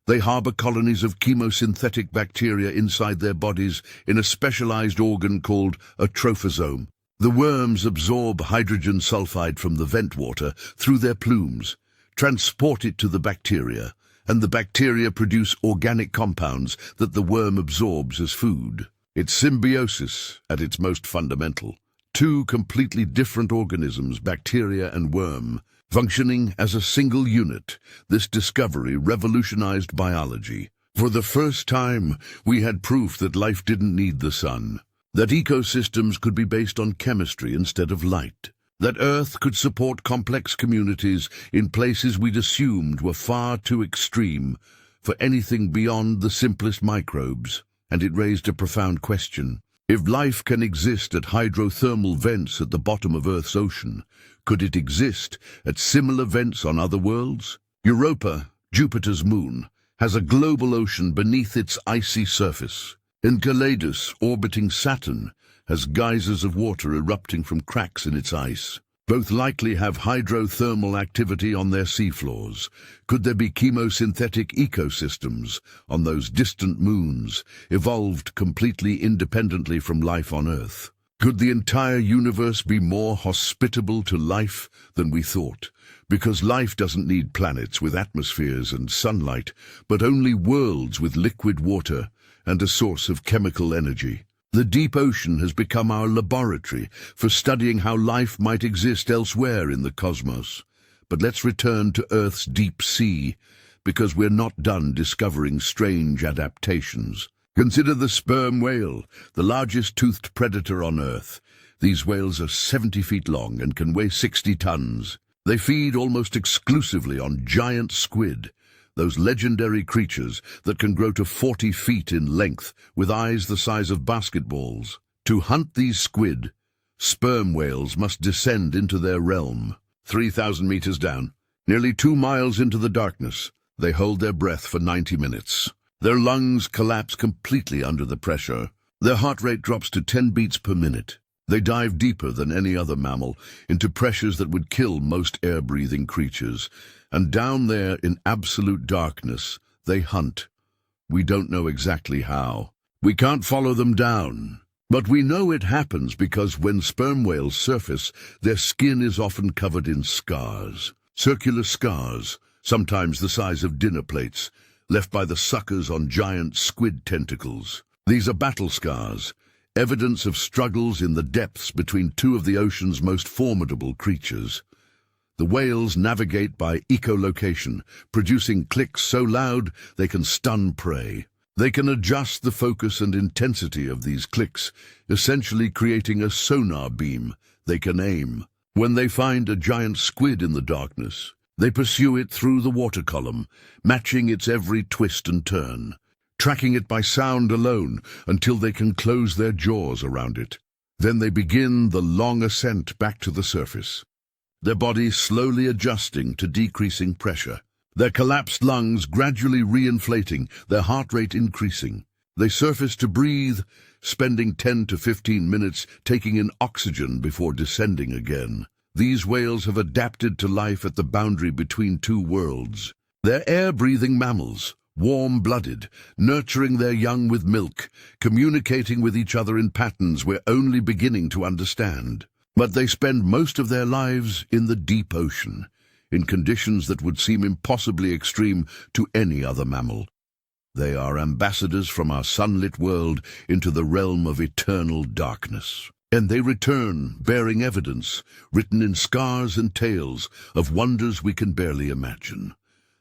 they harbor colonies of chemosynthetic bacteria inside their bodies in a specialized organ called a trophosome. The worms absorb hydrogen sulfide from the vent water through their plumes, transport it to the bacteria, and the bacteria produce organic compounds that the worm absorbs as food. It's symbiosis at its most fundamental. Two completely different organisms, bacteria and worm, functioning as a single unit. This discovery revolutionized biology. For the first time, we had proof that life didn't need the sun, that ecosystems could be based on chemistry instead of light, that Earth could support complex communities in places we'd assumed were far too extreme for anything beyond the simplest microbes. And it raised a profound question. If life can exist at hydrothermal vents at the bottom of Earth's ocean, could it exist at similar vents on other worlds? Europa, Jupiter's moon, has a global ocean beneath its icy surface. Enceladus, orbiting Saturn, has geysers of water erupting from cracks in its ice. Both likely have hydrothermal activity on their seafloors. Could there be chemosynthetic ecosystems on those distant moons, evolved completely independently from life on Earth? Could the entire universe be more hospitable to life than we thought? Because life doesn't need planets with atmospheres and sunlight, but only worlds with liquid water and a source of chemical energy. The deep ocean has become our laboratory for studying how life might exist elsewhere in the cosmos. But let's return to Earth's deep sea, because we're not done discovering strange adaptations. Consider the sperm whale, the largest toothed predator on Earth. These whales are 70 feet long and can weigh 60 tons. They feed almost exclusively on giant squid, those legendary creatures that can grow to 40 feet in length with eyes the size of basketballs. To hunt these squid, sperm whales must descend into their realm. 3,000 meters down, nearly 2 miles into the darkness, they hold their breath for 90 minutes. Their lungs collapse completely under the pressure. Their heart rate drops to 10 beats per minute. They dive deeper than any other mammal into pressures that would kill most air-breathing creatures. And down there in absolute darkness, they hunt. We don't know exactly how. We can't follow them down. But we know it happens because when sperm whales surface, their skin is often covered in scars. Circular scars, sometimes the size of dinner plates, left by the suckers on giant squid tentacles. These are battle scars, evidence of struggles in the depths between two of the ocean's most formidable creatures. The whales navigate by echolocation, producing clicks so loud they can stun prey. They can adjust the focus and intensity of these clicks, essentially creating a sonar beam they can aim. When they find a giant squid in the darkness, they pursue it through the water column, matching its every twist and turn, tracking it by sound alone until they can close their jaws around it. Then they begin the long ascent back to the surface, their bodies slowly adjusting to decreasing pressure, their collapsed lungs gradually reinflating, their heart rate increasing. They surface to breathe, spending 10 to 15 minutes taking in oxygen before descending again. These whales have adapted to life at the boundary between two worlds. They're air-breathing mammals, warm-blooded, nurturing their young with milk, communicating with each other in patterns we're only beginning to understand. But they spend most of their lives in the deep ocean, in conditions that would seem impossibly extreme to any other mammal. They are ambassadors from our sunlit world into the realm of eternal darkness. And they return, bearing evidence, written in scars and tales of wonders we can barely imagine.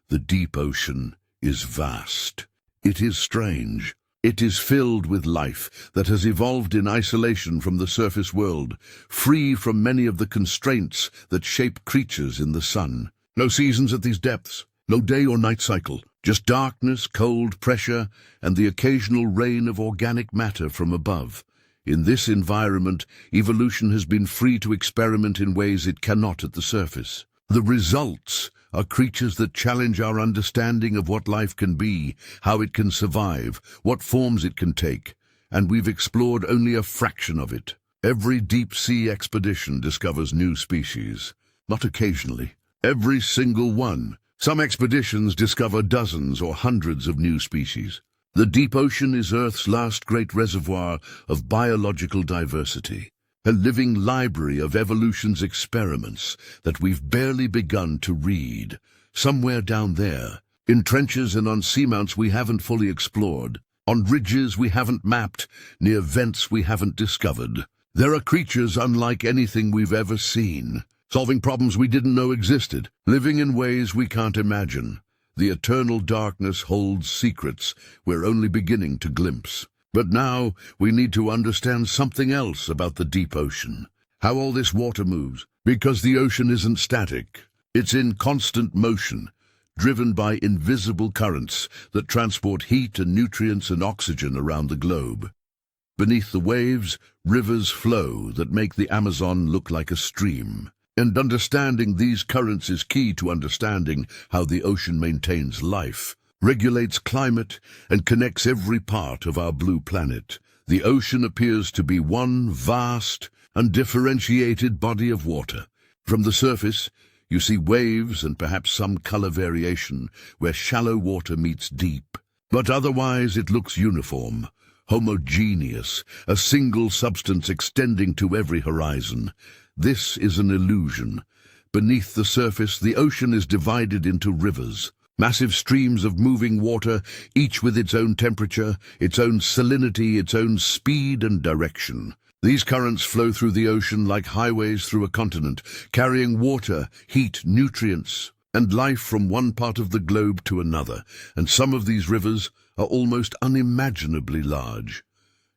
The deep ocean is vast. It is strange. It is filled with life that has evolved in isolation from the surface world, free from many of the constraints that shape creatures in the sun. No seasons at these depths, no day or night cycle, just darkness, cold, pressure, and the occasional rain of organic matter from above. In this environment, evolution has been free to experiment in ways it cannot at the surface. The results are creatures that challenge our understanding of what life can be, how it can survive, what forms it can take, and we've explored only a fraction of it. Every deep-sea expedition discovers new species, not occasionally. Every single one. Some expeditions discover dozens or hundreds of new species. The deep ocean is Earth's last great reservoir of biological diversity, a living library of evolution's experiments that we've barely begun to read. Somewhere down there, in trenches and on seamounts we haven't fully explored, on ridges we haven't mapped, near vents we haven't discovered, there are creatures unlike anything we've ever seen, solving problems we didn't know existed, living in ways we can't imagine. The eternal darkness holds secrets we're only beginning to glimpse. But now we need to understand something else about the deep ocean. How all this water moves. Because the ocean isn't static. It's in constant motion, driven by invisible currents that transport heat and nutrients and oxygen around the globe. Beneath the waves, rivers flow that make the Amazon look like a stream. And understanding these currents is key to understanding how the ocean maintains life, regulates climate, and connects every part of our blue planet. The ocean appears to be one vast, undifferentiated body of water, From the surface, you see waves and perhaps some color variation where shallow water meets deep. But otherwise it looks uniform, homogeneous, a single substance extending to every horizon. This is an illusion. Beneath the surface, the ocean is divided into rivers, massive streams of moving water, each with its own temperature, its own salinity, its own speed and direction. These currents flow through the ocean like highways through a continent, carrying water, heat, nutrients, and life from one part of the globe to another, and some of these rivers are almost unimaginably large.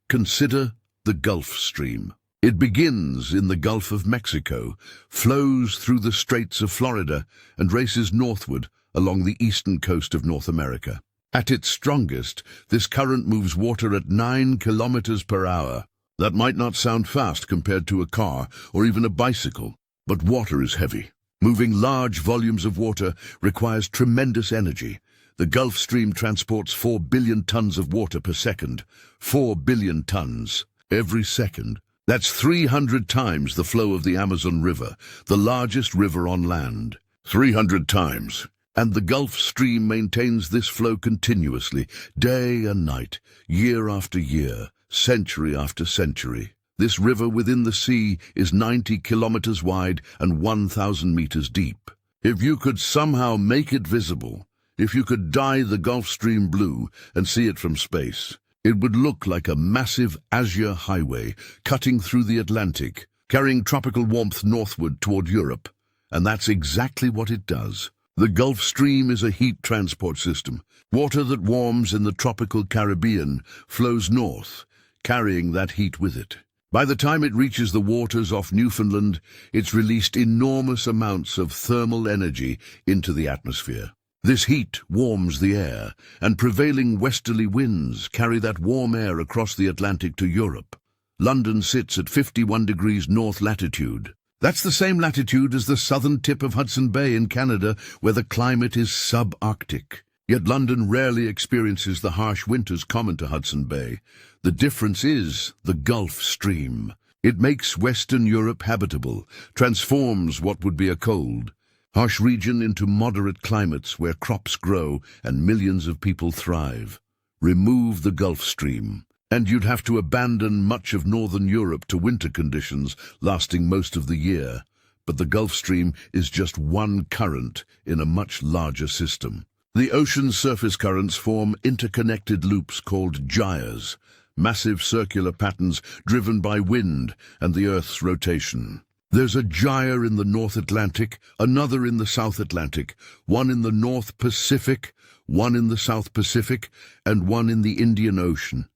Consider the Gulf Stream. It begins in the Gulf of Mexico, flows through the Straits of Florida, and races northward along the eastern coast of North America. At its strongest, this current moves water at 9 kilometers per hour. That might not sound fast compared to a car or even a bicycle, but water is heavy. Moving large volumes of water requires tremendous energy. The Gulf Stream transports 4 billion tons of water per second. 4 billion tons every second. That's 300 times the flow of the Amazon River, the largest river on land. 300 times. And the Gulf Stream maintains this flow continuously, day and night, year after year, century after century. This river within the sea is 90 kilometers wide and 1,000 meters deep. If you could somehow make it visible, if you could dye the Gulf Stream blue and see it from space, it would look like a massive azure highway cutting through the Atlantic, carrying tropical warmth northward toward Europe. And that's exactly what it does. The Gulf Stream is a heat transport system. Water that warms in the tropical Caribbean flows north, carrying that heat with it. By the time it reaches the waters off Newfoundland, it's released enormous amounts of thermal energy into the atmosphere. This heat warms the air, and prevailing westerly winds carry that warm air across the Atlantic to Europe. London sits at 51 degrees north latitude. That's the same latitude as the southern tip of Hudson Bay in Canada, where the climate is subarctic. Yet London rarely experiences the harsh winters common to Hudson Bay. The difference is the Gulf Stream. It makes Western Europe habitable, transforms what would be a cold, harsh region into moderate climates where crops grow and millions of people thrive. Remove the Gulf Stream, and you'd have to abandon much of northern Europe to winter conditions lasting most of the year. But the Gulf Stream is just one current in a much larger system. The ocean's surface currents form interconnected loops called gyres, massive circular patterns driven by wind and the Earth's rotation. There's a gyre in the North Atlantic, another in the South Atlantic, one in the North Pacific, one in the South Pacific, and one in the Indian Ocean.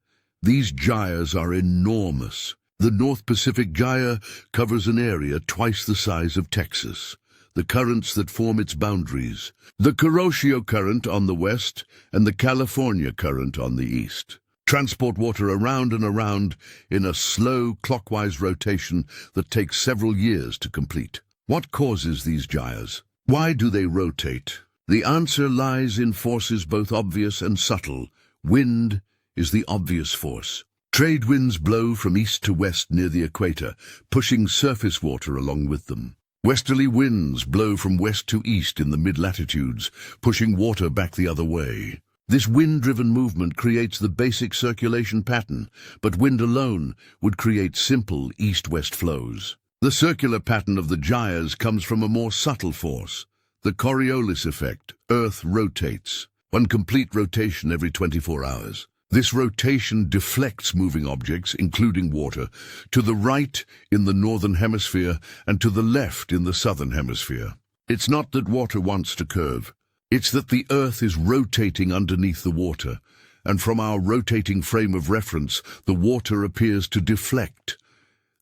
These gyres are enormous. The North Pacific Gyre covers an area twice the size of Texas. The currents that form its boundaries, the Kuroshio Current on the west and the California Current on the east, transport water around and around in a slow clockwise rotation that takes several years to complete. What causes these gyres? Why do they rotate? The answer lies in forces both obvious and subtle. Wind is the obvious force. Trade winds blow from east to west near the equator, pushing surface water along with them. Westerly winds blow from west to east in the mid-latitudes, pushing water back the other way. This wind-driven movement creates the basic circulation pattern, but wind alone would create simple east-west flows. The circular pattern of the gyres comes from a more subtle force, the Coriolis effect. Earth rotates, one complete rotation every 24 hours. This rotation deflects moving objects, including water, to the right in the northern hemisphere and to the left in the southern hemisphere. It's not that water wants to curve. It's that the Earth is rotating underneath the water, and from our rotating frame of reference, the water appears to deflect.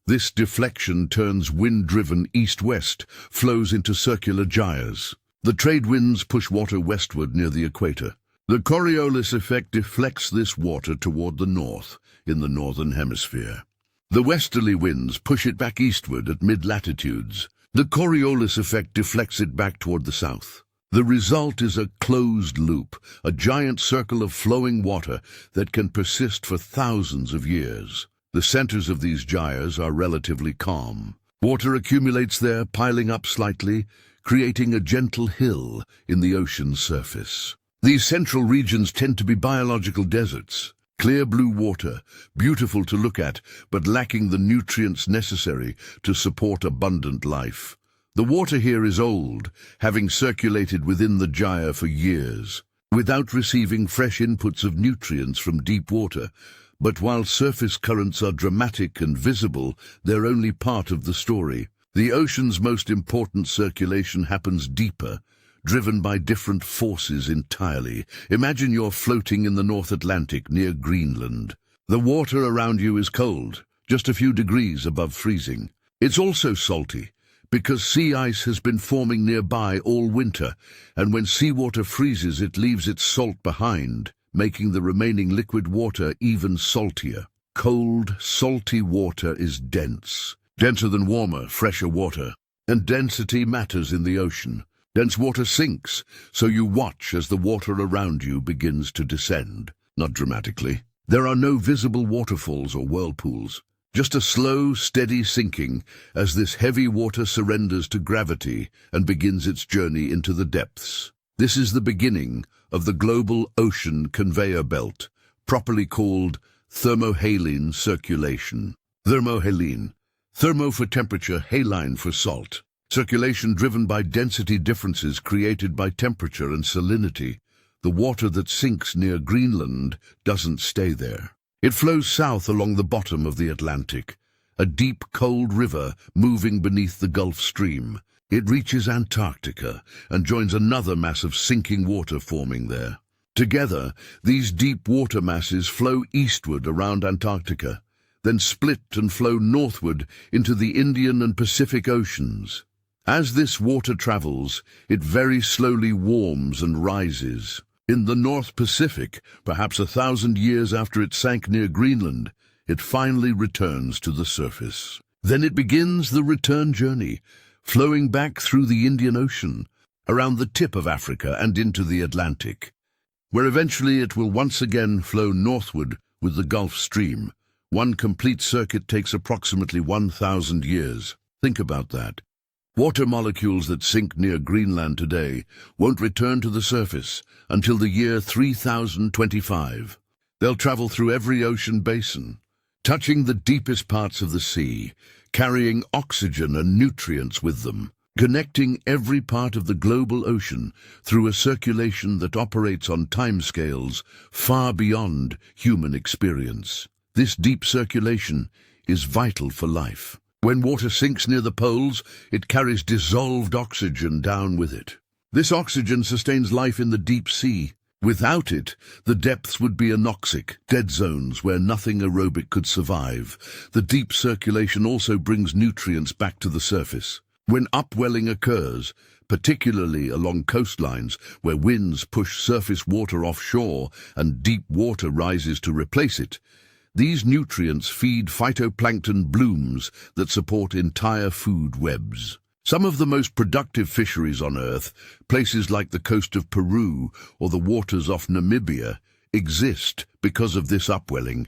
This deflection turns wind-driven east-west flows into circular gyres. The trade winds push water westward near the equator. The Coriolis effect deflects this water toward the north, in the northern hemisphere. The westerly winds push it back eastward at mid-latitudes. The Coriolis effect deflects it back toward the south. The result is a closed loop, a giant circle of flowing water that can persist for thousands of years. The centers of these gyres are relatively calm. Water accumulates there, piling up slightly, creating a gentle hill in the ocean's surface. These central regions tend to be biological deserts. Clear blue water, beautiful to look at, but lacking the nutrients necessary to support abundant life. The water here is old, having circulated within the gyre for years, without receiving fresh inputs of nutrients from deep water. But while surface currents are dramatic and visible, they're only part of the story. The ocean's most important circulation happens deeper, driven by different forces entirely. Imagine you're floating in the North Atlantic near Greenland. The water around you is cold, just a few degrees above freezing. It's also salty, because sea ice has been forming nearby all winter, and when seawater freezes it leaves its salt behind, making the remaining liquid water even saltier. Cold, salty water is dense, denser than warmer, fresher water. And density matters in the ocean. Dense water sinks, so you watch as the water around you begins to descend. Not dramatically. There are no visible waterfalls or whirlpools. Just a slow, steady sinking as this heavy water surrenders to gravity and begins its journey into the depths. This is the beginning of the global ocean conveyor belt, properly called thermohaline circulation. Thermohaline. Thermo for temperature, haline for salt. Circulation driven by density differences created by temperature and salinity. The water that sinks near Greenland doesn't stay there. It flows south along the bottom of the Atlantic, a deep, cold river moving beneath the Gulf Stream. It reaches Antarctica and joins another mass of sinking water forming there. Together, these deep water masses flow eastward around Antarctica, then split and flow northward into the Indian and Pacific Oceans. As this water travels, it very slowly warms and rises. In the North Pacific, perhaps 1,000 years after it sank near Greenland, it finally returns to the surface. Then it begins the return journey, flowing back through the Indian Ocean, around the tip of Africa and into the Atlantic, where eventually it will once again flow northward with the Gulf Stream. One complete circuit takes approximately 1,000 years. Think about that. Water molecules that sink near Greenland today won't return to the surface until the year 3025. They'll travel through every ocean basin, touching the deepest parts of the sea, carrying oxygen and nutrients with them, connecting every part of the global ocean through a circulation that operates on timescales far beyond human experience. This deep circulation is vital for life. When water sinks near the poles, it carries dissolved oxygen down with it. This oxygen sustains life in the deep sea. Without it, the depths would be anoxic, dead zones where nothing aerobic could survive. The deep circulation also brings nutrients back to the surface. When upwelling occurs, particularly along coastlines where winds push surface water offshore and deep water rises to replace it, these nutrients feed phytoplankton blooms that support entire food webs. Some of the most productive fisheries on Earth, places like the coast of Peru or the waters off Namibia, exist because of this upwelling,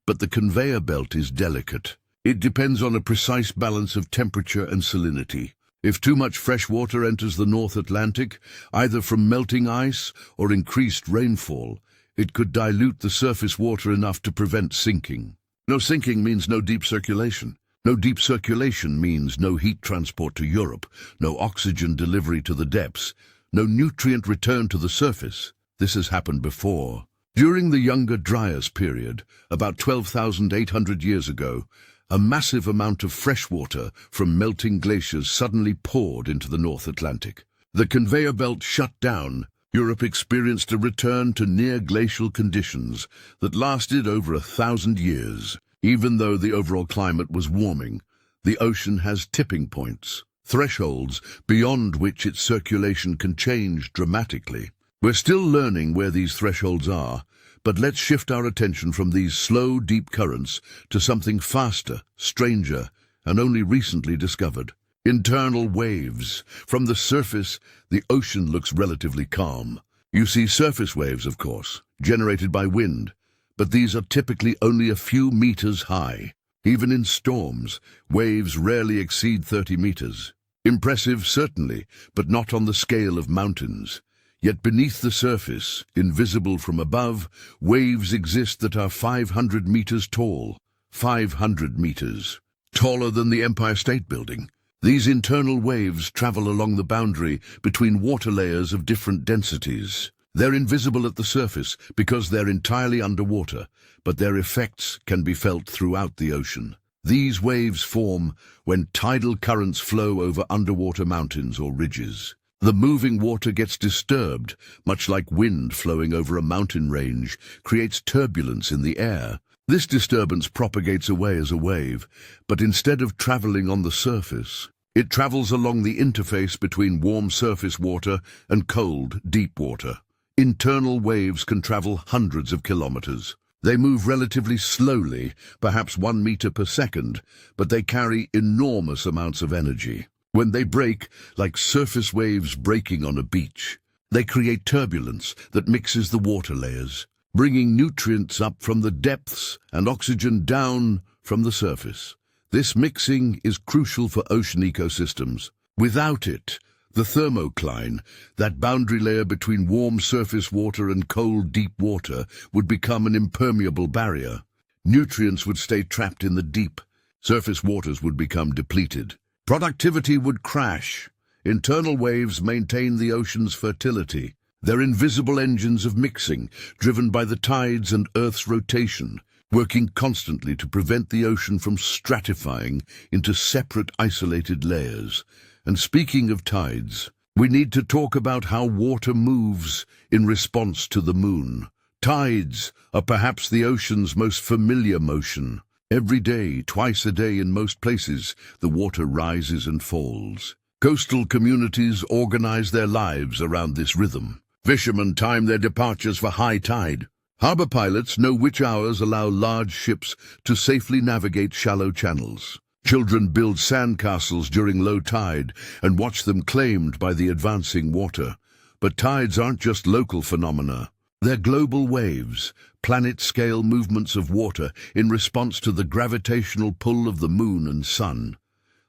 but the conveyor belt is delicate. It depends on a precise balance of temperature and salinity. If too much fresh water enters the North Atlantic, either from melting ice or increased rainfall, it could dilute the surface water enough to prevent sinking. No sinking means no deep circulation. No deep circulation means no heat transport to Europe, no oxygen delivery to the depths, no nutrient return to the surface. This has happened before. During the Younger Dryas period, about 12,800 years ago, a massive amount of fresh water from melting glaciers suddenly poured into the North Atlantic. The conveyor belt shut down. Europe experienced a return to near-glacial conditions that lasted over 1,000 years. Even though the overall climate was warming, the ocean has tipping points, thresholds beyond which its circulation can change dramatically. We're still learning where these thresholds are, but let's shift our attention from these slow, deep currents to something faster, stranger, and only recently discovered. Internal waves. From the surface, the ocean looks relatively calm. You see surface waves, of course, generated by wind, but these are typically only a few meters high. Even in storms, waves rarely exceed 30 meters. Impressive, certainly, but not on the scale of mountains. Yet beneath the surface, invisible from above, waves exist that are 500 meters tall. 500 meters. Taller than the Empire State Building. These internal waves travel along the boundary between water layers of different densities. They're invisible at the surface because they're entirely underwater, but their effects can be felt throughout the ocean. These waves form when tidal currents flow over underwater mountains or ridges. The moving water gets disturbed, much like wind flowing over a mountain range, creates turbulence in the air. This disturbance propagates away as a wave, but instead of traveling on the surface, it travels along the interface between warm surface water and cold, deep water. Internal waves can travel hundreds of kilometers. They move relatively slowly, perhaps 1 meter per second, but they carry enormous amounts of energy. When they break, like surface waves breaking on a beach, they create turbulence that mixes the water layers, bringing nutrients up from the depths and oxygen down from the surface. This mixing is crucial for ocean ecosystems. Without it, the thermocline, that boundary layer between warm surface water and cold deep water, would become an impermeable barrier. Nutrients would stay trapped in the deep. Surface waters would become depleted. Productivity would crash. Internal waves maintain the ocean's fertility. They're invisible engines of mixing, driven by the tides and Earth's rotation, working constantly to prevent the ocean from stratifying into separate, isolated layers. And speaking of tides, we need to talk about how water moves in response to the moon. Tides are perhaps the ocean's most familiar motion. Every day, twice a day in most places, the water rises and falls. Coastal communities organize their lives around this rhythm. Fishermen time their departures for high tide. Harbor pilots know which hours allow large ships to safely navigate shallow channels. Children build sandcastles during low tide and watch them claimed by the advancing water. But tides aren't just local phenomena. They're global waves, planet-scale movements of water in response to the gravitational pull of the moon and sun.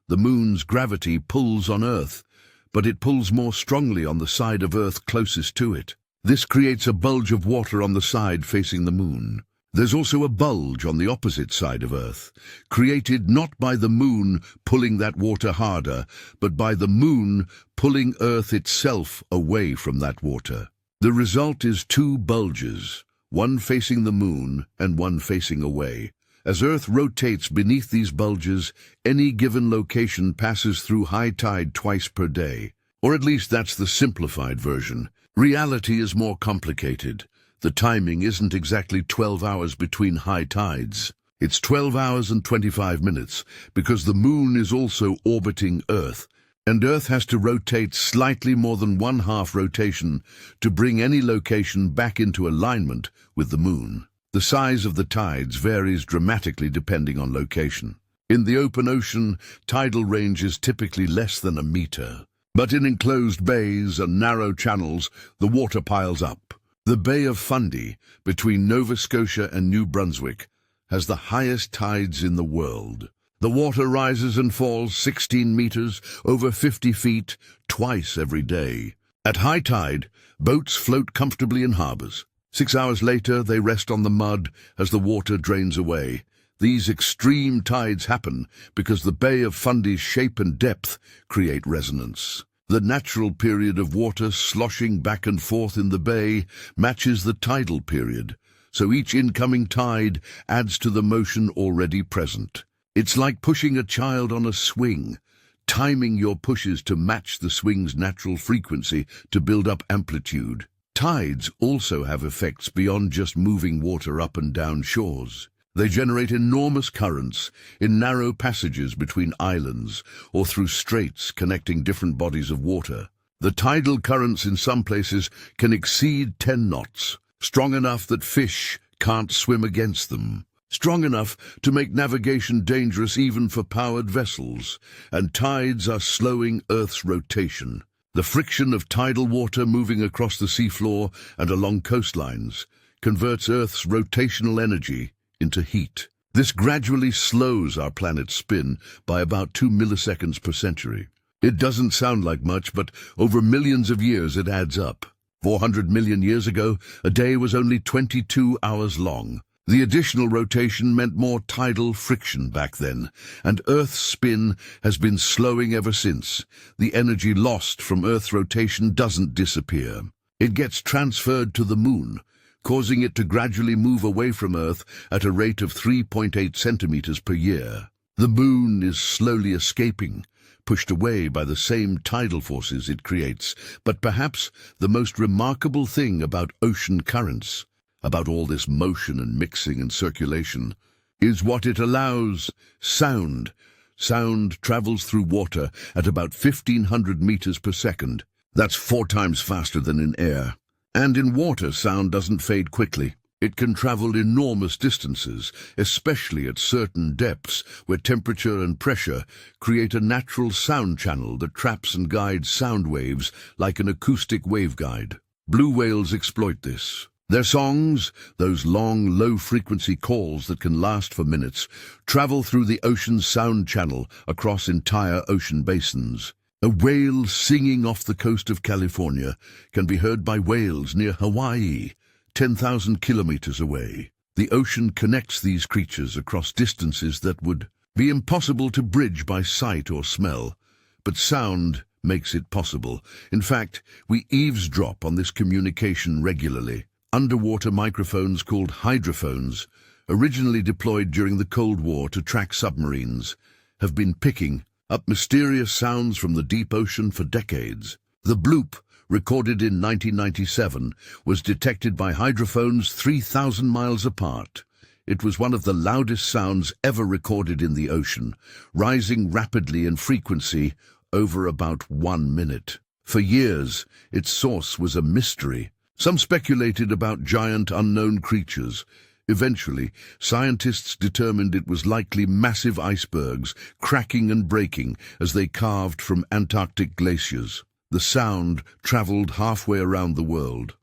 The moon's gravity pulls on Earth, but it pulls more strongly on the side of Earth closest to it. This creates a bulge of water on the side facing the moon. There's also a bulge on the opposite side of Earth, created not by the moon pulling that water harder, but by the moon pulling Earth itself away from that water. The result is two bulges, one facing the moon and one facing away. As Earth rotates beneath these bulges, any given location passes through high tide twice per day. Or at least that's the simplified version. Reality is more complicated. The timing isn't exactly 12 hours between high tides. It's 12 hours and 25 minutes, because the moon is also orbiting Earth, and Earth has to rotate slightly more than one-half rotation to bring any location back into alignment with the moon. The size of the tides varies dramatically depending on location. In the open ocean, tidal range is typically less than a meter. But in enclosed bays and narrow channels, the water piles up. The Bay of Fundy, between Nova Scotia and New Brunswick, has the highest tides in the world. The water rises and falls 16 meters, over 50 feet, twice every day. At high tide, boats float comfortably in harbors. 6 hours later, they rest on the mud as the water drains away. These extreme tides happen because the Bay of Fundy's shape and depth create resonance. The natural period of water sloshing back and forth in the bay matches the tidal period, so each incoming tide adds to the motion already present. It's like pushing a child on a swing, timing your pushes to match the swing's natural frequency to build up amplitude. Tides also have effects beyond just moving water up and down shores. They generate enormous currents in narrow passages between islands or through straits connecting different bodies of water. The tidal currents in some places can exceed 10 knots, strong enough that fish can't swim against them. Strong enough to make navigation dangerous even for powered vessels, and tides are slowing Earth's rotation. The friction of tidal water moving across the seafloor and along coastlines converts Earth's rotational energy into heat. This gradually slows our planet's spin by about 2 milliseconds per century. It doesn't sound like much, but over millions of years it adds up. 400 million years ago, a day was only 22 hours long. The additional rotation meant more tidal friction back then, and Earth's spin has been slowing ever since. The energy lost from Earth's rotation doesn't disappear. It gets transferred to the Moon, causing it to gradually move away from Earth at a rate of 3.8 centimeters per year. The Moon is slowly escaping, pushed away by the same tidal forces it creates. But perhaps the most remarkable thing about ocean currents, about all this motion and mixing and circulation, is what it allows: sound. Sound travels through water at about 1,500 meters per second. That's 4 times faster than in air. And in water, sound doesn't fade quickly. It can travel enormous distances, especially at certain depths where temperature and pressure create a natural sound channel that traps and guides sound waves like an acoustic waveguide. Blue whales exploit this. Their songs, those long, low-frequency calls that can last for minutes, travel through the ocean's sound channel across entire ocean basins. A whale singing off the coast of California can be heard by whales near Hawaii, 10,000 kilometers away. The ocean connects these creatures across distances that would be impossible to bridge by sight or smell, but sound makes it possible. In fact, we eavesdrop on this communication regularly. Underwater microphones called hydrophones, originally deployed during the Cold War to track submarines, have been picking up mysterious sounds from the deep ocean for decades. The bloop, recorded in 1997, was detected by hydrophones 3,000 miles apart. It was one of the loudest sounds ever recorded in the ocean, rising rapidly in frequency over about 1 minute. For years, its source was a mystery. Some speculated about giant unknown creatures. Eventually, scientists determined it was likely massive icebergs cracking and breaking as they carved from Antarctic glaciers. The sound traveled halfway around the world,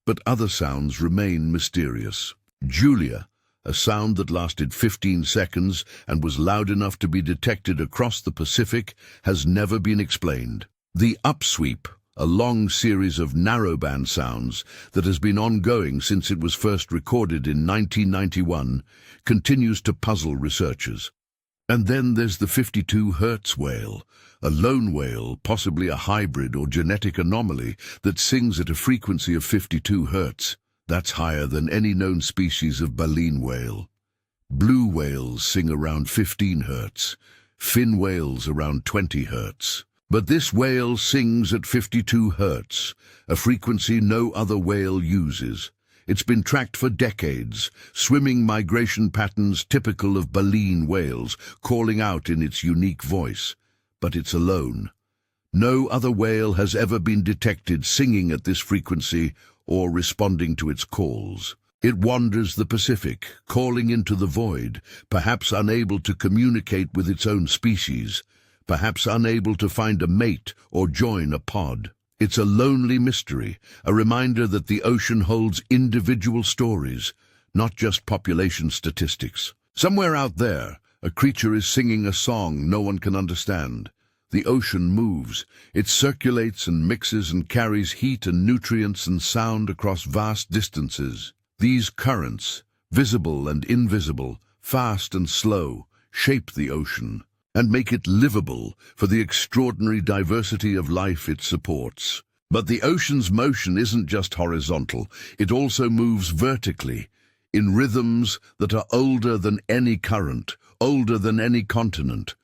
but other sounds remain mysterious. Julia, a sound that lasted 15 seconds and was loud enough to be detected across the Pacific, has never been explained. The upsweep, a long series of narrowband sounds that has been ongoing since it was first recorded in 1991, continues to puzzle researchers. And then there's the 52 Hertz whale, a lone whale, possibly a hybrid or genetic anomaly, that sings at a frequency of 52 Hertz. That's higher than any known species of baleen whale. Blue whales sing around 15 Hertz, fin whales around 20 Hertz. But this whale sings at 52 Hertz, a frequency no other whale uses. It's been tracked for decades, swimming migration patterns typical of baleen whales, calling out in its unique voice. But it's alone. No other whale has ever been detected singing at this frequency or responding to its calls. It wanders the Pacific, calling into the void, perhaps unable to communicate with its own species, perhaps unable to find a mate or join a pod. It's a lonely mystery, a reminder that the ocean holds individual stories, not just population statistics. Somewhere out there, a creature is singing a song no one can understand. The ocean moves. It circulates and mixes and carries heat and nutrients and sound across vast distances. These currents, visible and invisible, fast and slow, shape the ocean and make it livable for the extraordinary diversity of life it supports. But the ocean's motion isn't just horizontal, it also moves vertically, in rhythms that are older than any current, older than any continent.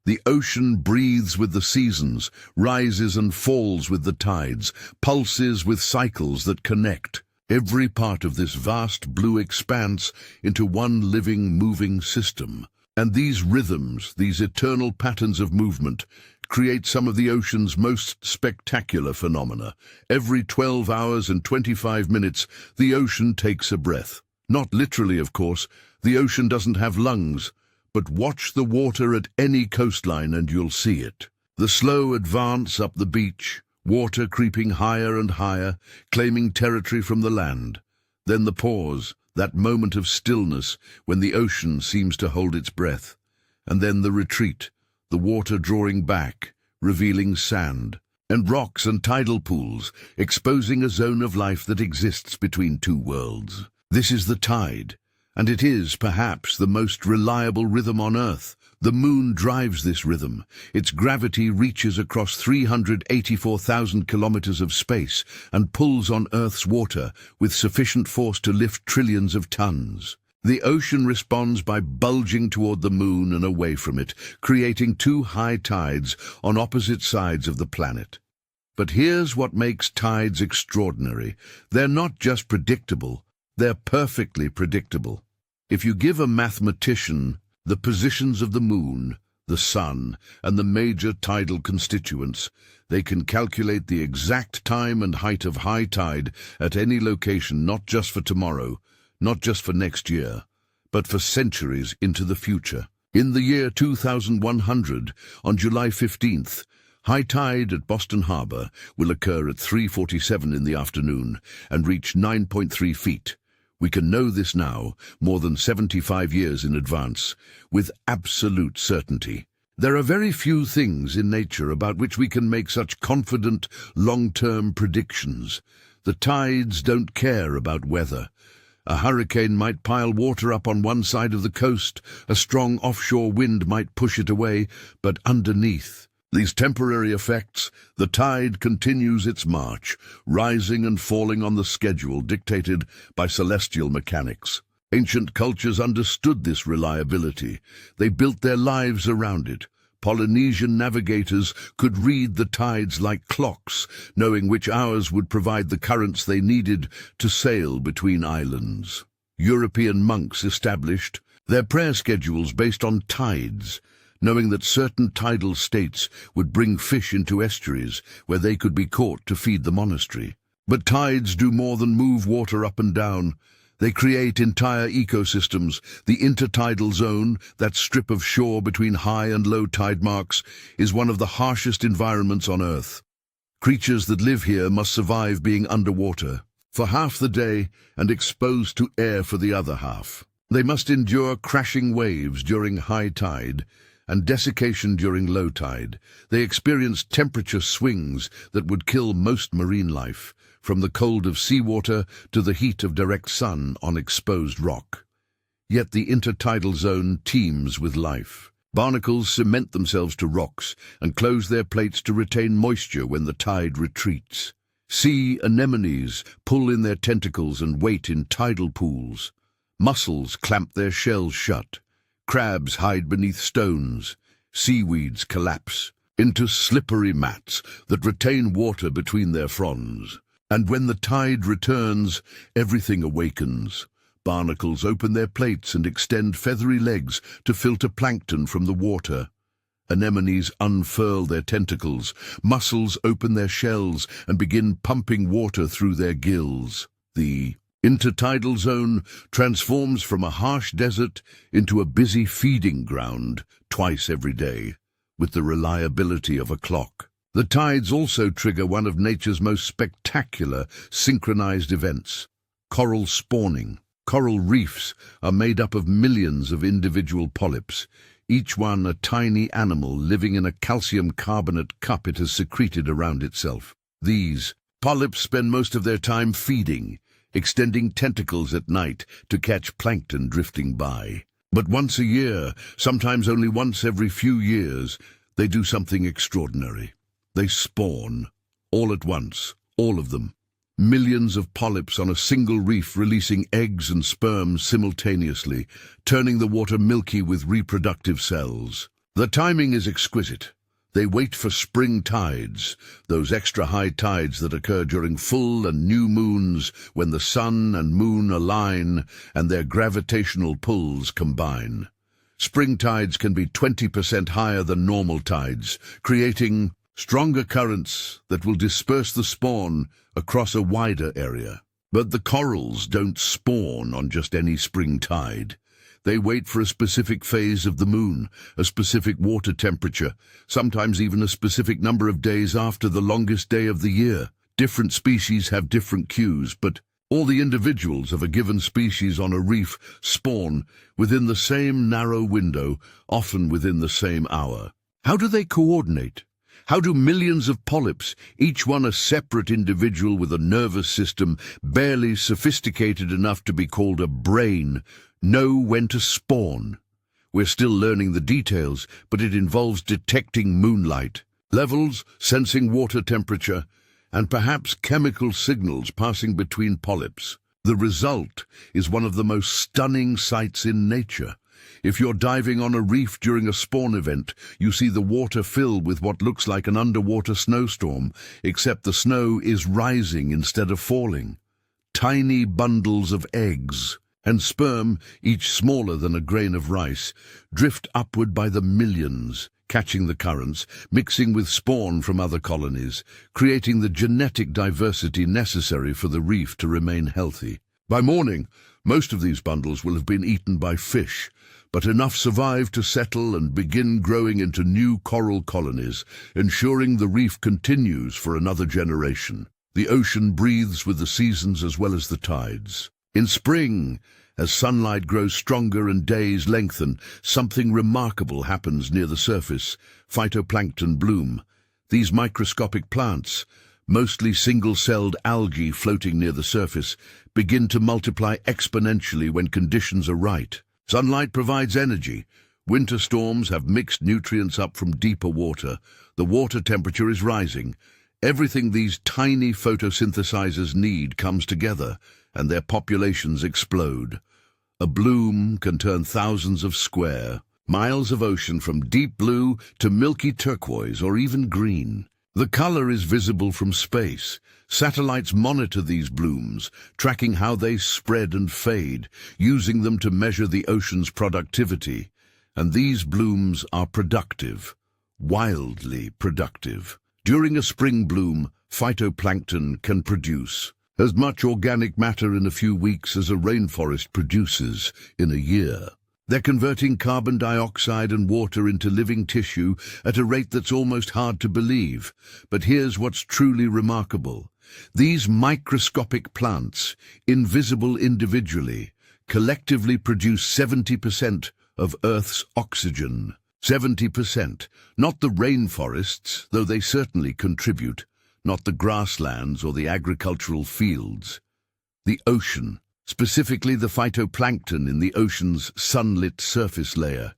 The ocean breathes with the seasons, rises and falls with the tides, pulses with cycles that connect every part of this vast blue expanse into one living, moving system. And these rhythms, these eternal patterns of movement, create some of the ocean's most spectacular phenomena. Every 12 hours and 25 minutes, the ocean takes a breath. Not literally, of course. The ocean doesn't have lungs. But watch the water at any coastline and you'll see it. The slow advance up the beach, water creeping higher and higher, claiming territory from the land. Then the pause, that moment of stillness when the ocean seems to hold its breath. And then the retreat, the water drawing back, revealing sand and rocks and tidal pools, exposing a zone of life that exists between two worlds. This is the tide, and it is, perhaps, the most reliable rhythm on Earth. The moon drives this rhythm. Its gravity reaches across 384,000 kilometers of space and pulls on Earth's water with sufficient force to lift trillions of tons. The ocean responds by bulging toward the moon and away from it, creating two high tides on opposite sides of the planet. But here's what makes tides extraordinary. They're not just predictable, they're perfectly predictable. If you give a mathematician the positions of the moon, the sun, and the major tidal constituents, they can calculate the exact time and height of high tide at any location, not just for tomorrow, not just for next year, but for centuries into the future. In the year 2100, on July 15th, high tide at Boston Harbor will occur at 3:47 in the afternoon and reach 9.3 feet. We can know this now, more than 75 years in advance, with absolute certainty. There are very few things in nature about which we can make such confident, long-term predictions. The tides don't care about weather. A hurricane might pile water up on one side of the coast, a strong offshore wind might push it away, but underneath these temporary effects, the tide continues its march, rising and falling on the schedule dictated by celestial mechanics. Ancient cultures understood this reliability. They built their lives around it. Polynesian navigators could read the tides like clocks, knowing which hours would provide the currents they needed to sail between islands. European monks established their prayer schedules based on tides, knowing that certain tidal states would bring fish into estuaries where they could be caught to feed the monastery. But tides do more than move water up and down. They create entire ecosystems. The intertidal zone, that strip of shore between high and low tide marks, is one of the harshest environments on Earth. Creatures that live here must survive being underwater for half the day and exposed to air for the other half. They must endure crashing waves during high tide and desiccation during low tide. They experience temperature swings that would kill most marine life, from the cold of seawater to the heat of direct sun on exposed rock. Yet the intertidal zone teems with life. Barnacles cement themselves to rocks and close their plates to retain moisture when the tide retreats. Sea anemones pull in their tentacles and wait in tidal pools. Mussels clamp their shells shut. Crabs hide beneath stones. Seaweeds collapse into slippery mats that retain water between their fronds. And when the tide returns, everything awakens. Barnacles open their plates and extend feathery legs to filter plankton from the water. Anemones unfurl their tentacles. Mussels open their shells and begin pumping water through their gills. The intertidal zone transforms from a harsh desert into a busy feeding ground twice every day, with the reliability of a clock. The tides also trigger one of nature's most spectacular synchronized events: coral spawning. Coral reefs are made up of millions of individual polyps, each one a tiny animal living in a calcium carbonate cup it has secreted around itself. These polyps spend most of their time feeding, extending tentacles at night to catch plankton drifting by. But once a year, sometimes only once every few years, they do something extraordinary. They spawn, all at once, all of them. Millions of polyps on a single reef releasing eggs and sperm simultaneously, turning the water milky with reproductive cells. The timing is exquisite. They wait for spring tides, those extra high tides that occur during full and new moons when the sun and moon align and their gravitational pulls combine. Spring tides can be 20% higher than normal tides, creating stronger currents that will disperse the spawn across a wider area. But the corals don't spawn on just any spring tide. They wait for a specific phase of the moon, a specific water temperature, sometimes even a specific number of days after the longest day of the year. Different species have different cues, but All the individuals of a given species on a reef spawn within the same narrow window, often within the same hour. How do they coordinate? How do millions of polyps, each one a separate individual with a nervous system barely sophisticated enough to be called a brain, know when to spawn? We're still learning the details, but it involves detecting moonlight levels, sensing water temperature, and perhaps chemical signals passing between polyps. The result is one of the most stunning sights in nature. If you're diving on a reef during a spawn event, you see the water fill with what looks like an underwater snowstorm, except the snow is rising instead of falling. Tiny bundles of eggs and sperm, each smaller than a grain of rice, drift upward by the millions, catching the currents, mixing with spawn from other colonies, creating the genetic diversity necessary for the reef to remain healthy. By morning, most of these bundles will have been eaten by fish, but enough survive to settle and begin growing into new coral colonies, ensuring the reef continues for another generation. The ocean breathes with the seasons as well as the tides. In spring, as sunlight grows stronger and days lengthen, something remarkable happens near the surface. Phytoplankton bloom. These microscopic plants, mostly single-celled algae floating near the surface, begin to multiply exponentially when conditions are right. Sunlight provides energy. Winter storms have mixed nutrients up from deeper water. The water temperature is rising. Everything these tiny photosynthesizers need comes together, and their populations explode. A bloom can turn thousands of square miles of ocean from deep blue to milky turquoise or even green. The color is visible from space. Satellites monitor these blooms, tracking how they spread and fade, using them to measure the ocean's productivity. And these blooms are productive, wildly productive. During a spring bloom, phytoplankton can produce as much organic matter in a few weeks as a rainforest produces in a year. They're converting carbon dioxide and water into living tissue at a rate that's almost hard to believe. But here's what's truly remarkable. These microscopic plants, invisible individually, collectively produce 70% of Earth's oxygen. 70%. Not the rainforests, though they certainly contribute. Not the grasslands or the agricultural fields. The ocean, specifically the phytoplankton in the ocean's sunlit surface layer.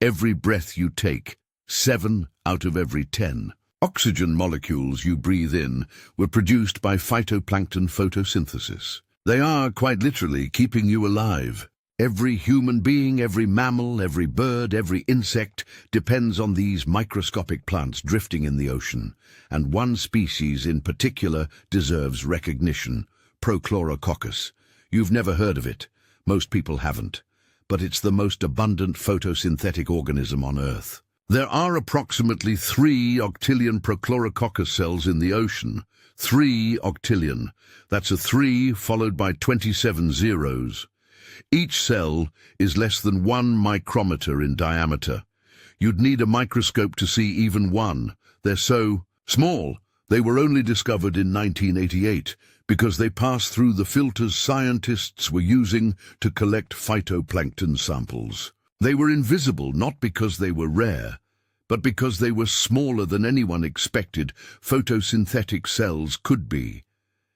Every breath you take, 7 out of every 10 oxygen molecules you breathe in were produced by phytoplankton photosynthesis. They are, quite literally, keeping you alive. Every human being, every mammal, every bird, every insect depends on these microscopic plants drifting in the ocean, and one species in particular deserves recognition: Prochlorococcus. You've never heard of it. Most people haven't. But it's the most abundant photosynthetic organism on Earth. There are approximately 3 octillion Prochlorococcus cells in the ocean. 3 octillion. That's a 3 followed by 27 zeros. Each cell is less than 1 micrometer in diameter. You'd need a microscope to see even one. They're so small. They were only discovered in 1988 because they passed through the filters scientists were using to collect phytoplankton samples. They were invisible not because they were rare, but because they were smaller than anyone expected photosynthetic cells could be.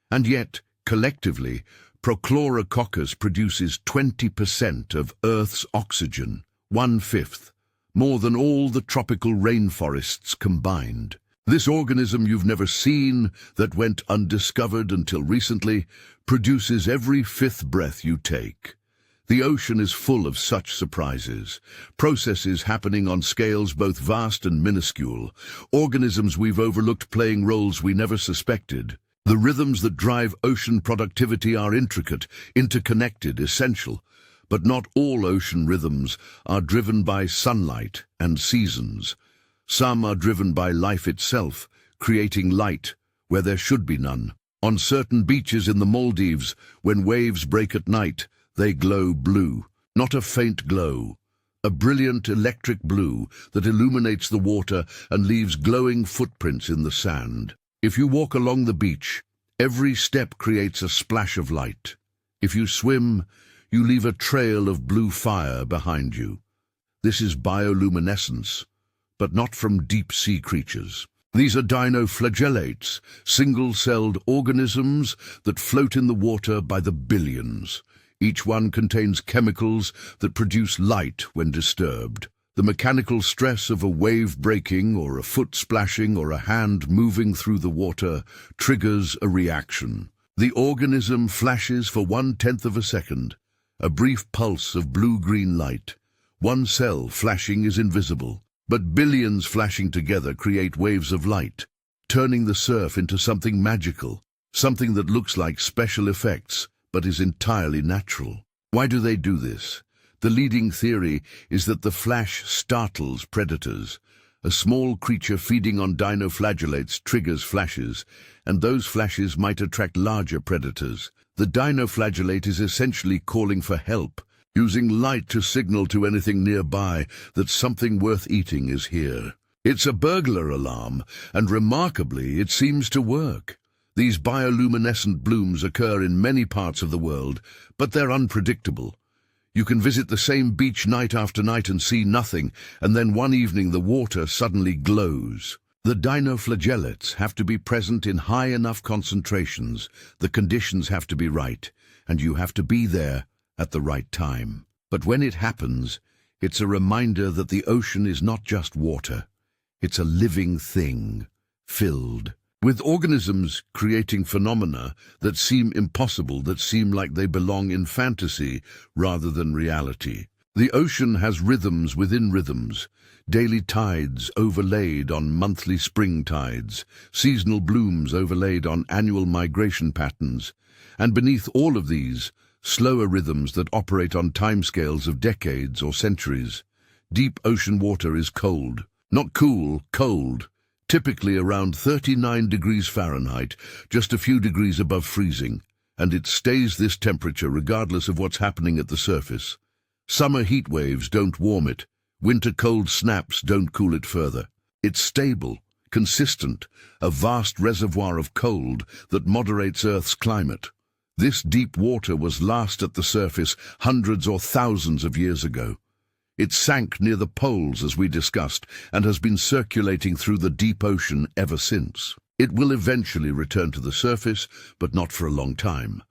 And yet, collectively, Prochlorococcus produces 20% of Earth's oxygen, 1/5, more than all the tropical rainforests combined. This organism you've never seen, that went undiscovered until recently, produces every 5th breath you take. The ocean is full of such surprises, processes happening on scales both vast and minuscule, organisms we've overlooked playing roles we never suspected. The rhythms that drive ocean productivity are intricate, interconnected, essential, but not all ocean rhythms are driven by sunlight and seasons. Some are driven by life itself, creating light where there should be none. On certain beaches in the Maldives, when waves break at night, they glow blue, not a faint glow, a brilliant electric blue that illuminates the water and leaves glowing footprints in the sand. If you walk along the beach, Every step creates a splash of light. If you swim, you leave a trail of blue fire behind you. This is bioluminescence, but not from deep-sea creatures. These are dinoflagellates, single-celled organisms that float in the water by the billions. Each one contains chemicals that produce light when disturbed. The mechanical stress of a wave breaking or a foot splashing or a hand moving through the water triggers a reaction. The organism flashes for 1/10 of a second, a brief pulse of blue-green light. One cell flashing is invisible, but billions flashing together create waves of light, turning the surf into something magical, something that looks like special effects, but is entirely natural. Why do they do this? The leading theory is that the flash startles predators. A small creature feeding on dinoflagellates triggers flashes, and those flashes might attract larger predators. The dinoflagellate is essentially calling for help, using light to signal to anything nearby that something worth eating is here. It's a burglar alarm, and remarkably, it seems to work. These bioluminescent blooms occur in many parts of the world, but they're unpredictable. You can visit the same beach night after night and see nothing, and then one evening the water suddenly glows. The dinoflagellates have to be present in high enough concentrations, the conditions have to be right, and you have to be there at the right time. But when it happens, it's a reminder that the ocean is not just water. It's a living thing, filled with organisms creating phenomena that seem impossible, that seem like they belong in fantasy rather than reality. The ocean has rhythms within rhythms, daily tides overlaid on monthly spring tides, seasonal blooms overlaid on annual migration patterns, and beneath all of these, slower rhythms that operate on timescales of decades or centuries. Deep ocean water is cold, not cool, cold, typically around 39 degrees Fahrenheit, just a few degrees above freezing, and it stays this temperature regardless of what's happening at the surface. Summer heat waves don't warm it, winter cold snaps don't cool it further. It's stable, consistent, a vast reservoir of cold that moderates Earth's climate. This deep water was last at the surface hundreds or thousands of years ago. It sank near the poles, as we discussed, and has been circulating through the deep ocean ever since. It will eventually return to the surface, but not for a long time.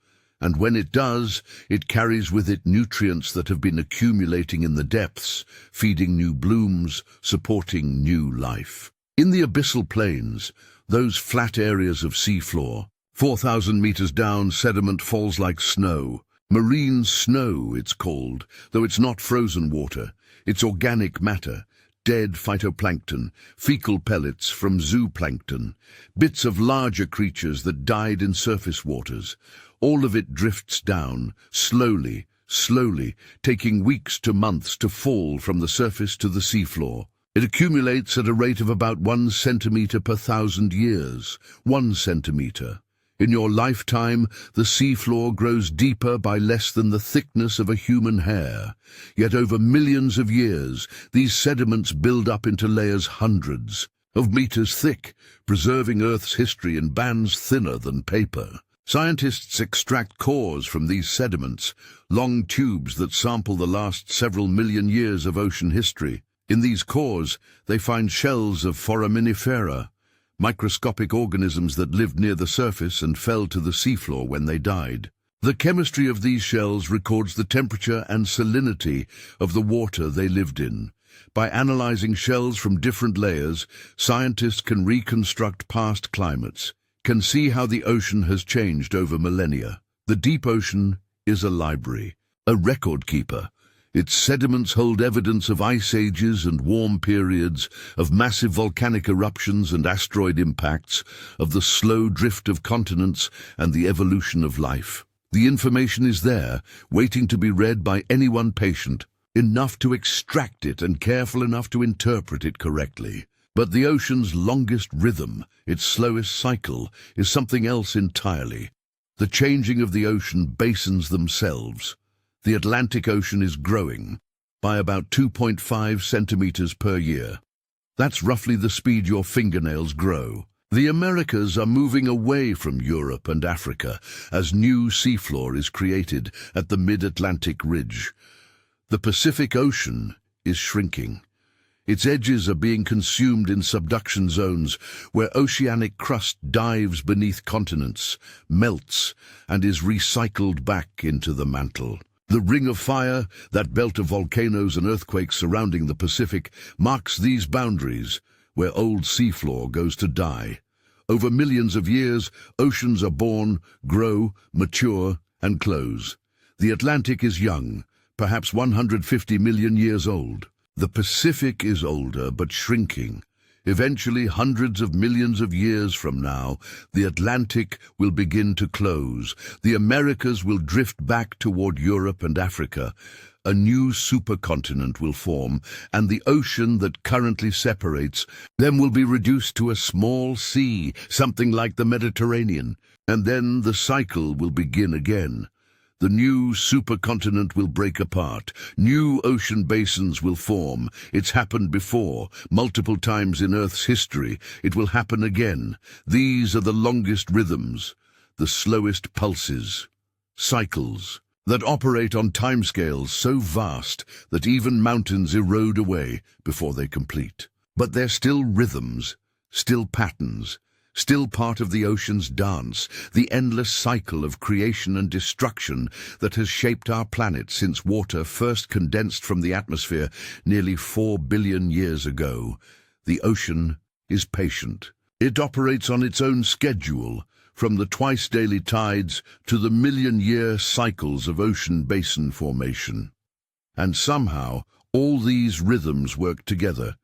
And when it does, it carries with it nutrients that have been accumulating in the depths, feeding new blooms, supporting new life. In the abyssal plains, those flat areas of seafloor, 4,000 meters down, sediment falls like snow. Marine snow, it's called, though it's not frozen water. It's organic matter, dead phytoplankton, fecal pellets from zooplankton, bits of larger creatures that died in surface waters. All of it drifts down, slowly, taking weeks to months to fall from the surface to the seafloor. It accumulates at a rate of about 1 centimeter per 1,000 years. 1 centimeter. In your lifetime, the seafloor grows deeper by less than the thickness of a human hair. Yet over millions of years, these sediments build up into layers hundreds of meters thick, preserving Earth's history in bands thinner than paper. Scientists extract cores from these sediments, long tubes that sample the last several million years of ocean history. In these cores, they find shells of foraminifera, microscopic organisms that lived near the surface and fell to the seafloor when they died. The chemistry of these shells records the temperature and salinity of the water they lived in. By analyzing shells from different layers, scientists can reconstruct past climates, can see how the ocean has changed over millennia. The deep ocean is a library, a record keeper. Its sediments hold evidence of ice ages and warm periods, of massive volcanic eruptions and asteroid impacts, of the slow drift of continents and the evolution of life. The information is there, waiting to be read by anyone patient, enough to extract it and careful enough to interpret it correctly. But the ocean's longest rhythm, its slowest cycle, is something else entirely. The changing of the ocean basins themselves. The Atlantic Ocean is growing by about 2.5 centimeters per year. That's roughly the speed your fingernails grow. The Americas are moving away from Europe and Africa as new seafloor is created at the mid-Atlantic ridge. The Pacific Ocean is shrinking. Its edges are being consumed in subduction zones where oceanic crust dives beneath continents, melts, and is recycled back into the mantle. The Ring of Fire, that belt of volcanoes and earthquakes surrounding the Pacific, marks these boundaries, where old seafloor goes to die. Over millions of years, oceans are born, grow, mature, and close. The Atlantic is young, perhaps 150 million years old. The Pacific is older but shrinking. Eventually, hundreds of millions of years from now, the Atlantic will begin to close. The Americas will drift back toward Europe and Africa. A new supercontinent will form, and the ocean that currently separates them will be reduced to a small sea, something like the Mediterranean. And then the cycle will begin again. The new supercontinent will break apart. New ocean basins will form. It's happened before, multiple times in Earth's history. It will happen again. These are the longest rhythms, the slowest pulses, cycles that operate on timescales so vast that even mountains erode away before they complete. But they're still rhythms, still patterns, still part of the ocean's dance, the endless cycle of creation and destruction that has shaped our planet since water first condensed from the atmosphere nearly 4 billion years ago. The ocean is patient. It operates on its own schedule, from the twice-daily tides to the million-year cycles of ocean basin formation. And somehow, all these rhythms work together,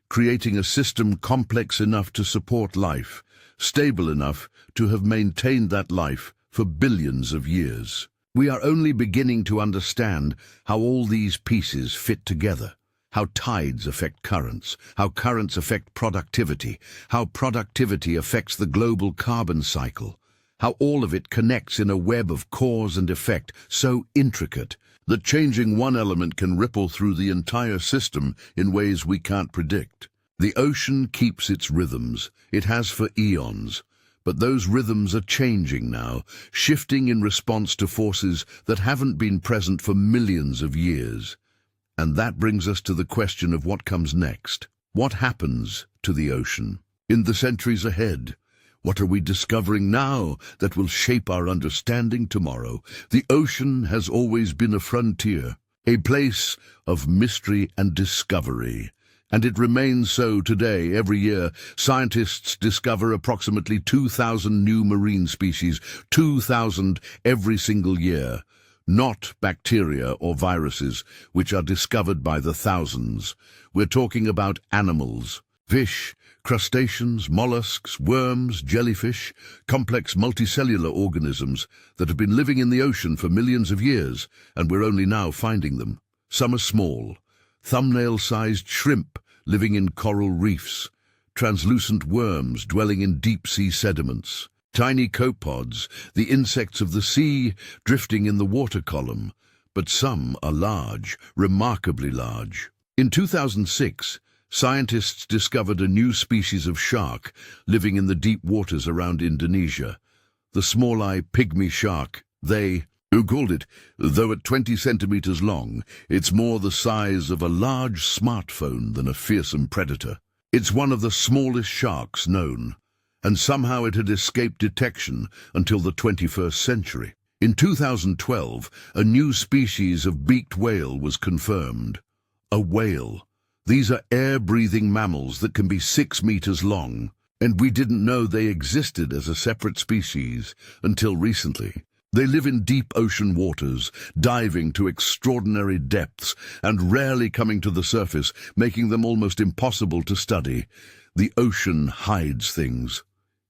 creating a system complex enough to support life, stable enough to have maintained that life for billions of years. We are only beginning to understand how all these pieces fit together, how tides affect currents, how currents affect productivity, how productivity affects the global carbon cycle, how all of it connects in a web of cause and effect so intricate that changing one element can ripple through the entire system in ways we can't predict. The ocean keeps its rhythms. It has for eons. But those rhythms are changing now, shifting in response to forces that haven't been present for millions of years. And that brings us to the question of what comes next. What happens to the ocean in the centuries ahead? What are we discovering now that will shape our understanding tomorrow? The ocean has always been a frontier, a place of mystery and discovery. And it remains so today. Every year, scientists discover approximately 2,000 new marine species, 2,000 every single year. Not bacteria or viruses, which are discovered by the thousands. We're talking about animals, fish, crustaceans, mollusks, worms, jellyfish, complex multicellular organisms that have been living in the ocean for millions of years, and we're only now finding them. Some are small, thumbnail-sized shrimp living in coral reefs, translucent worms dwelling in deep-sea sediments, tiny copepods, the insects of the sea drifting in the water column, but some are large, remarkably large. In 2006, scientists discovered a new species of shark living in the deep waters around Indonesia. The small-eye pygmy shark, who called it, though at 20 centimeters long, it's more the size of a large smartphone than a fearsome predator. It's one of the smallest sharks known, and somehow it had escaped detection until the 21st century. In 2012, a new species of beaked whale was confirmed. A whale. These are air-breathing mammals that can be 6 meters long, and we didn't know they existed as a separate species until recently. They live in deep ocean waters, diving to extraordinary depths and rarely coming to the surface, making them almost impossible to study. The ocean hides things,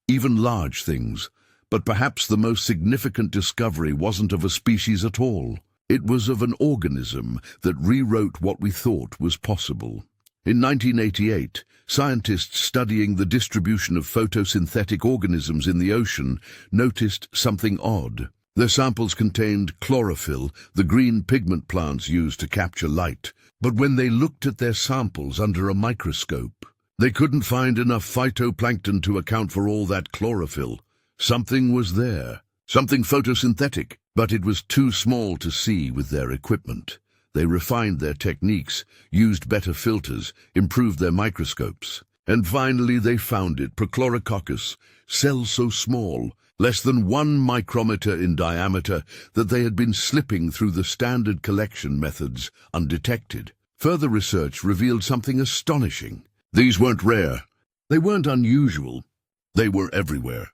even large things, but perhaps the most significant discovery wasn't of a species at all. It was of an organism that rewrote what we thought was possible. In 1988, scientists studying the distribution of photosynthetic organisms in the ocean noticed something odd. Their samples contained chlorophyll, the green pigment plants use to capture light. But when they looked at their samples under a microscope, They couldn't find enough phytoplankton to account for all that chlorophyll. Something was there, something photosynthetic, but it was too small to see with their equipment. They refined their techniques, used better filters, improved their microscopes. And finally they found it, Prochlorococcus, cells so small, less than 1 micrometer in diameter, that they had been slipping through the standard collection methods undetected. Further research revealed something astonishing. These weren't rare. They weren't unusual. They were everywhere.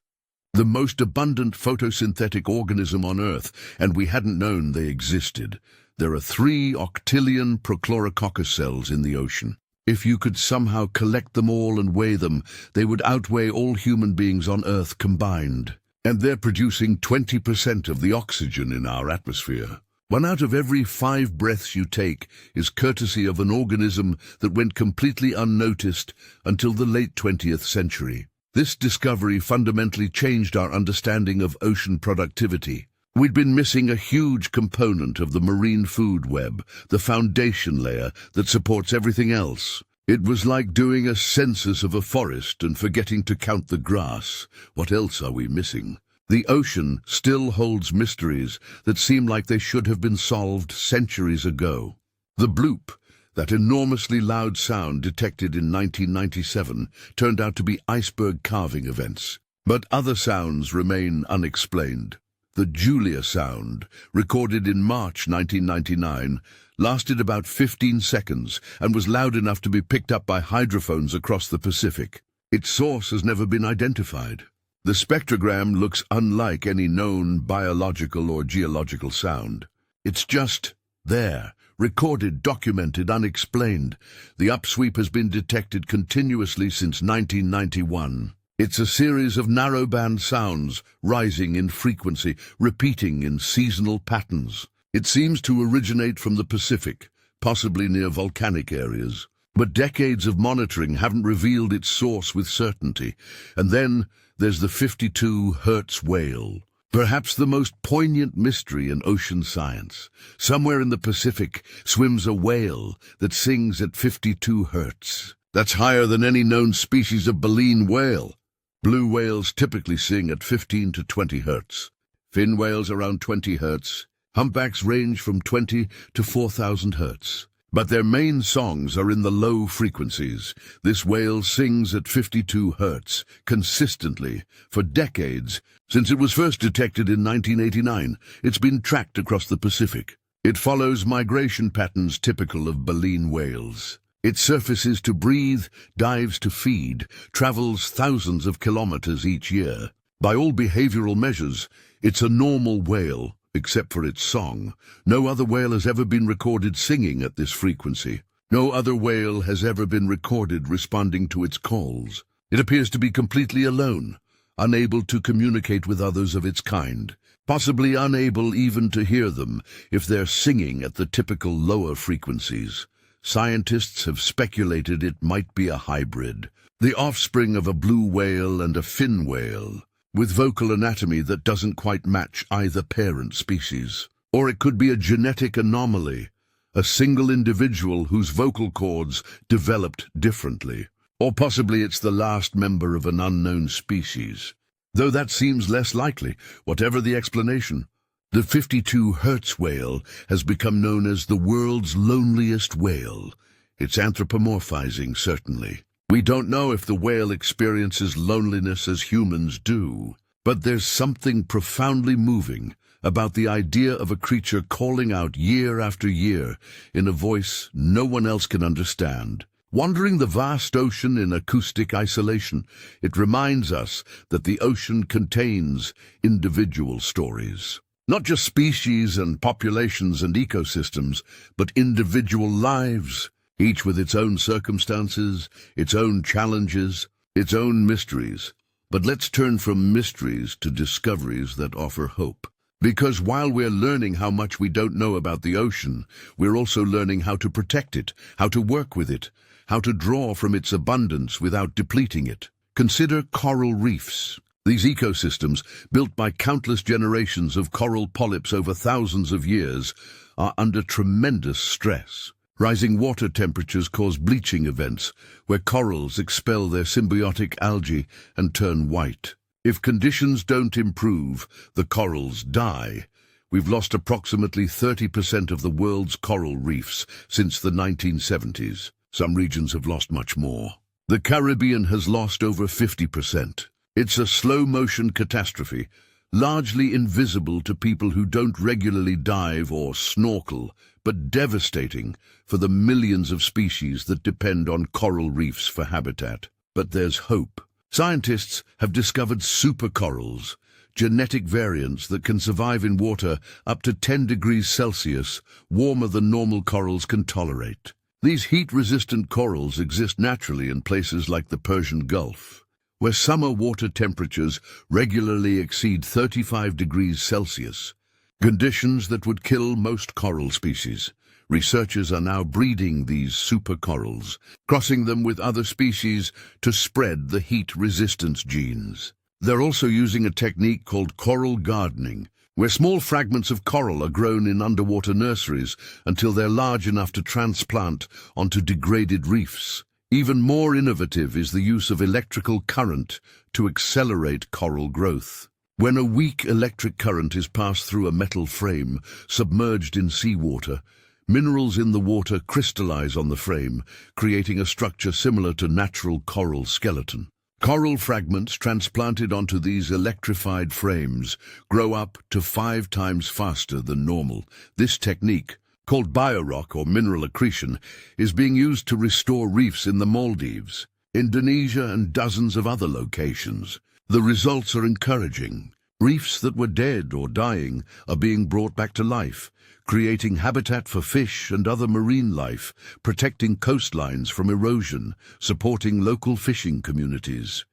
The most abundant photosynthetic organism on Earth, and we hadn't known they existed. There are 3 octillion Prochlorococcus cells in the ocean. If you could somehow collect them all and weigh them, they would outweigh all human beings on Earth combined. And they're producing 20% of the oxygen in our atmosphere. 1 out of every 5 breaths you take is courtesy of an organism that went completely unnoticed until the late 20th century. This discovery fundamentally changed our understanding of ocean productivity. We'd been missing a huge component of the marine food web, the foundation layer that supports everything else. It was like doing a census of a forest and forgetting to count the grass. What else are we missing? The ocean still holds mysteries that seem like they should have been solved centuries ago. The bloop, that enormously loud sound detected in 1997, turned out to be iceberg calving events. But other sounds remain unexplained. The Julia sound, recorded in March 1999, lasted about 15 seconds and was loud enough to be picked up by hydrophones across the Pacific. Its source has never been identified. The spectrogram looks unlike any known biological or geological sound. It's just there, recorded, documented, unexplained. The upsweep has been detected continuously since 1991. It's a series of narrowband sounds, rising in frequency, repeating in seasonal patterns. It seems to originate from the Pacific, possibly near volcanic areas. But decades of monitoring haven't revealed its source with certainty. And then there's the 52 Hertz whale, perhaps the most poignant mystery in ocean science. Somewhere in the Pacific swims a whale that sings at 52 Hertz. That's higher than any known species of baleen whale. Blue whales typically sing at 15 to 20 Hertz. Fin whales around 20 Hertz. Humpbacks range from 20 to 4,000 Hertz. But their main songs are in the low frequencies. This whale sings at 52 Hertz, consistently, for decades. Since it was first detected in 1989, it's been tracked across the Pacific. It follows migration patterns typical of baleen whales. It surfaces to breathe, dives to feed, travels thousands of kilometers each year. By all behavioral measures, it's a normal whale. Except for its song. No other whale has ever been recorded singing at this frequency. No other whale has ever been recorded responding to its calls. It appears to be completely alone, unable to communicate with others of its kind, possibly unable even to hear them if they're singing at the typical lower frequencies. Scientists have speculated it might be a hybrid, the offspring of a blue whale and a fin whale, with vocal anatomy that doesn't quite match either parent species. Or it could be a genetic anomaly, a single individual whose vocal cords developed differently. Or possibly it's the last member of an unknown species. Though that seems less likely, whatever the explanation. The 52 Hertz whale has become known as the world's loneliest whale. It's anthropomorphizing, certainly. We don't know if the whale experiences loneliness as humans do, but there's something profoundly moving about the idea of a creature calling out year after year in a voice no one else can understand. Wandering the vast ocean in acoustic isolation, it reminds us that the ocean contains individual stories. Not just species and populations and ecosystems, but individual lives, each with its own circumstances, its own challenges, its own mysteries. But let's turn from mysteries to discoveries that offer hope. Because while we're learning how much we don't know about the ocean, we're also learning how to protect it, how to work with it, how to draw from its abundance without depleting it. Consider coral reefs. These ecosystems, built by countless generations of coral polyps over thousands of years, are under tremendous stress. Rising water temperatures cause bleaching events, where corals expel their symbiotic algae and turn white. If conditions don't improve, the corals die. We've lost approximately 30% of the world's coral reefs since the 1970s. Some regions have lost much more. The Caribbean has lost over 50%. It's a slow-motion catastrophe, largely invisible to people who don't regularly dive or snorkel, but devastating for the millions of species that depend on coral reefs for habitat. But there's hope. Scientists have discovered supercorals, genetic variants that can survive in water up to 10 degrees Celsius, warmer than normal corals can tolerate. These heat-resistant corals exist naturally in places like the Persian Gulf, where summer water temperatures regularly exceed 35 degrees Celsius, conditions that would kill most coral species. Researchers are now breeding these supercorals, crossing them with other species to spread the heat resistance genes. They're also using a technique called coral gardening, where small fragments of coral are grown in underwater nurseries until they're large enough to transplant onto degraded reefs. Even more innovative is the use of electrical current to accelerate coral growth. When a weak electric current is passed through a metal frame submerged in seawater, minerals in the water crystallize on the frame, creating a structure similar to natural coral skeleton. Coral fragments transplanted onto these electrified frames grow up to 5 times faster than normal. This technique, called biorock or mineral accretion, is being used to restore reefs in the Maldives, Indonesia, and dozens of other locations. The results are encouraging. Reefs that were dead or dying are being brought back to life, creating habitat for fish and other marine life, protecting coastlines from erosion, supporting local fishing communities.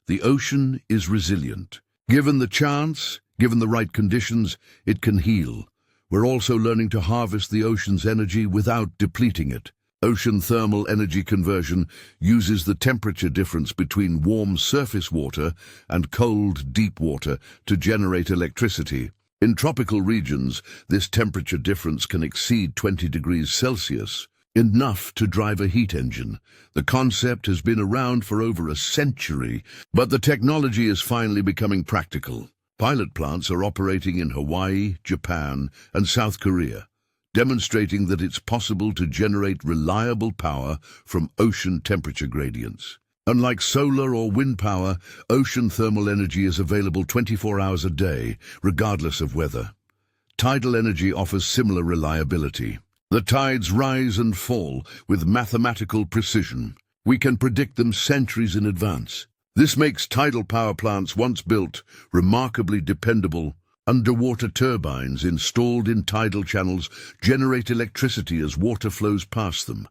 The ocean is resilient. Given the chance, given the right conditions, it can heal. We're also learning to harvest the ocean's energy without depleting it. Ocean thermal energy conversion uses the temperature difference between warm surface water and cold deep water to generate electricity. In tropical regions, this temperature difference can exceed 20 degrees Celsius, enough to drive a heat engine. The concept has been around for over a century, but the technology is finally becoming practical. Pilot plants are operating in Hawaii, Japan, and South Korea, demonstrating that it's possible to generate reliable power from ocean temperature gradients. Unlike solar or wind power, ocean thermal energy is available 24 hours a day, regardless of weather. Tidal energy offers similar reliability. The tides rise and fall with mathematical precision. We can predict them centuries in advance. This makes tidal power plants once built remarkably dependable. Underwater turbines installed in tidal channels generate electricity as water flows past them,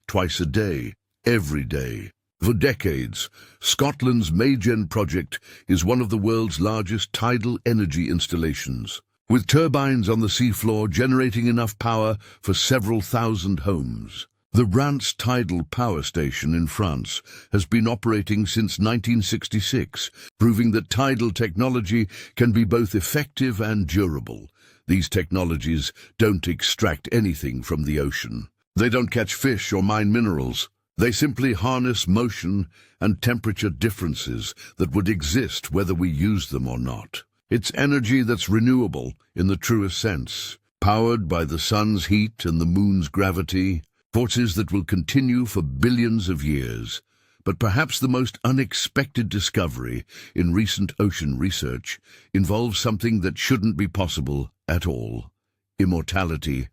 twice a day, every day. For decades, Scotland's Maygen project is one of the world's largest tidal energy installations, with turbines on the seafloor generating enough power for several thousand homes. The Rance Tidal Power Station in France has been operating since 1966, proving that tidal technology can be both effective and durable. These technologies don't extract anything from the ocean. They don't catch fish or mine minerals. They simply harness motion and temperature differences that would exist whether we use them or not. It's energy that's renewable in the truest sense, powered by the sun's heat and the moon's gravity, forces that will continue for billions of years. But perhaps the most unexpected discovery in recent ocean research involves something that shouldn't be possible at all: immortality.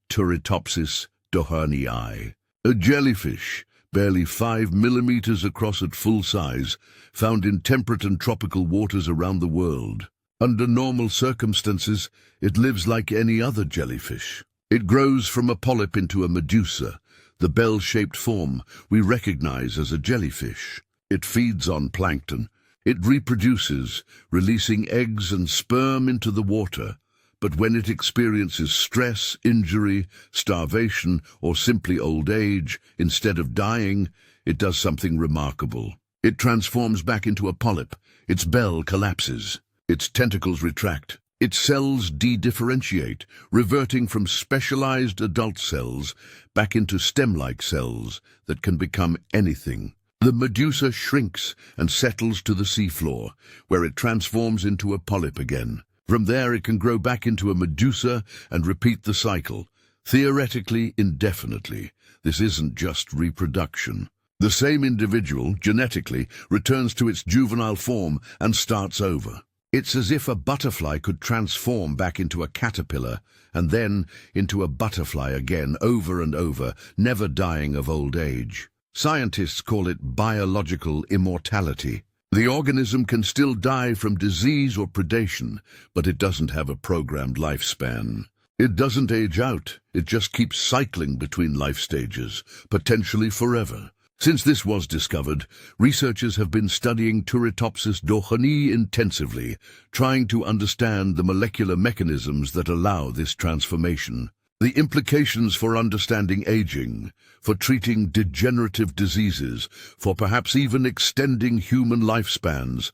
Turritopsis dohrnii, a jellyfish barely 5 millimeters across at full size, found in temperate and tropical waters around the world. Under normal circumstances, it lives like any other jellyfish. It grows from a polyp into a medusa, the bell-shaped form we recognize as a jellyfish. It feeds on plankton. It reproduces, releasing eggs and sperm into the water. But when it experiences stress, injury, starvation, or simply old age, instead of dying, it does something remarkable. It transforms back into a polyp. Its bell collapses. Its tentacles retract. Its cells de-differentiate, reverting from specialized adult cells back into stem-like cells that can become anything. The medusa shrinks and settles to the seafloor, where it transforms into a polyp again. From there it can grow back into a medusa and repeat the cycle, theoretically indefinitely. This isn't just reproduction. The same individual, genetically, returns to its juvenile form and starts over. It's as if a butterfly could transform back into a caterpillar and then into a butterfly again, over and over, never dying of old age. Scientists call it biological immortality. The organism can still die from disease or predation, but it doesn't have a programmed lifespan. It doesn't age out, it just keeps cycling between life stages, potentially forever. Since this was discovered, researchers have been studying Turritopsis dohrnii intensively, trying to understand the molecular mechanisms that allow this transformation. The implications for understanding aging, for treating degenerative diseases, for perhaps even extending human lifespans,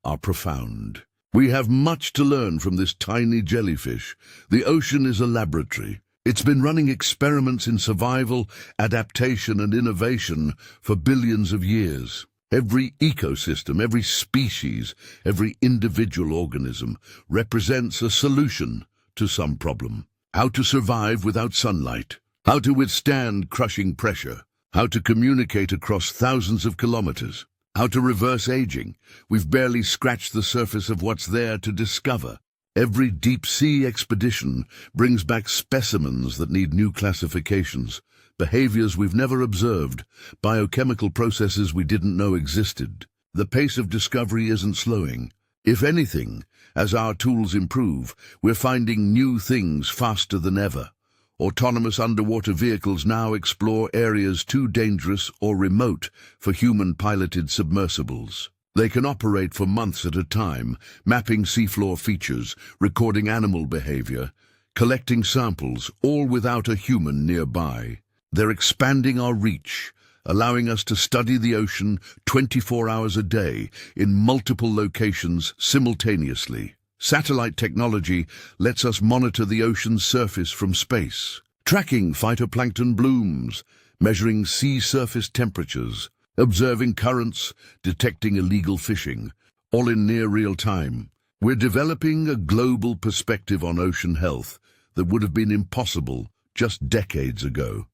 are profound. We have much to learn from this tiny jellyfish. The ocean is a laboratory. It's been running experiments in survival, adaptation, and innovation for billions of years. Every ecosystem, every species, every individual organism represents a solution to some problem. How to survive without sunlight, how to withstand crushing pressure, how to communicate across thousands of kilometers, how to reverse aging. We've barely scratched the surface of what's there to discover. Every deep-sea expedition brings back specimens that need new classifications, behaviors we've never observed, biochemical processes we didn't know existed. The pace of discovery isn't slowing. If anything, as our tools improve, we're finding new things faster than ever. Autonomous underwater vehicles now explore areas too dangerous or remote for human-piloted submersibles. They can operate for months at a time, mapping seafloor features, recording animal behavior, collecting samples, all without a human nearby. They're expanding our reach, allowing us to study the ocean 24 hours a day in multiple locations simultaneously. Satellite technology lets us monitor the ocean's surface from space, tracking phytoplankton blooms, measuring sea surface temperatures, observing currents, detecting illegal fishing, all in near real time. We're developing a global perspective on ocean health that would have been impossible just decades ago.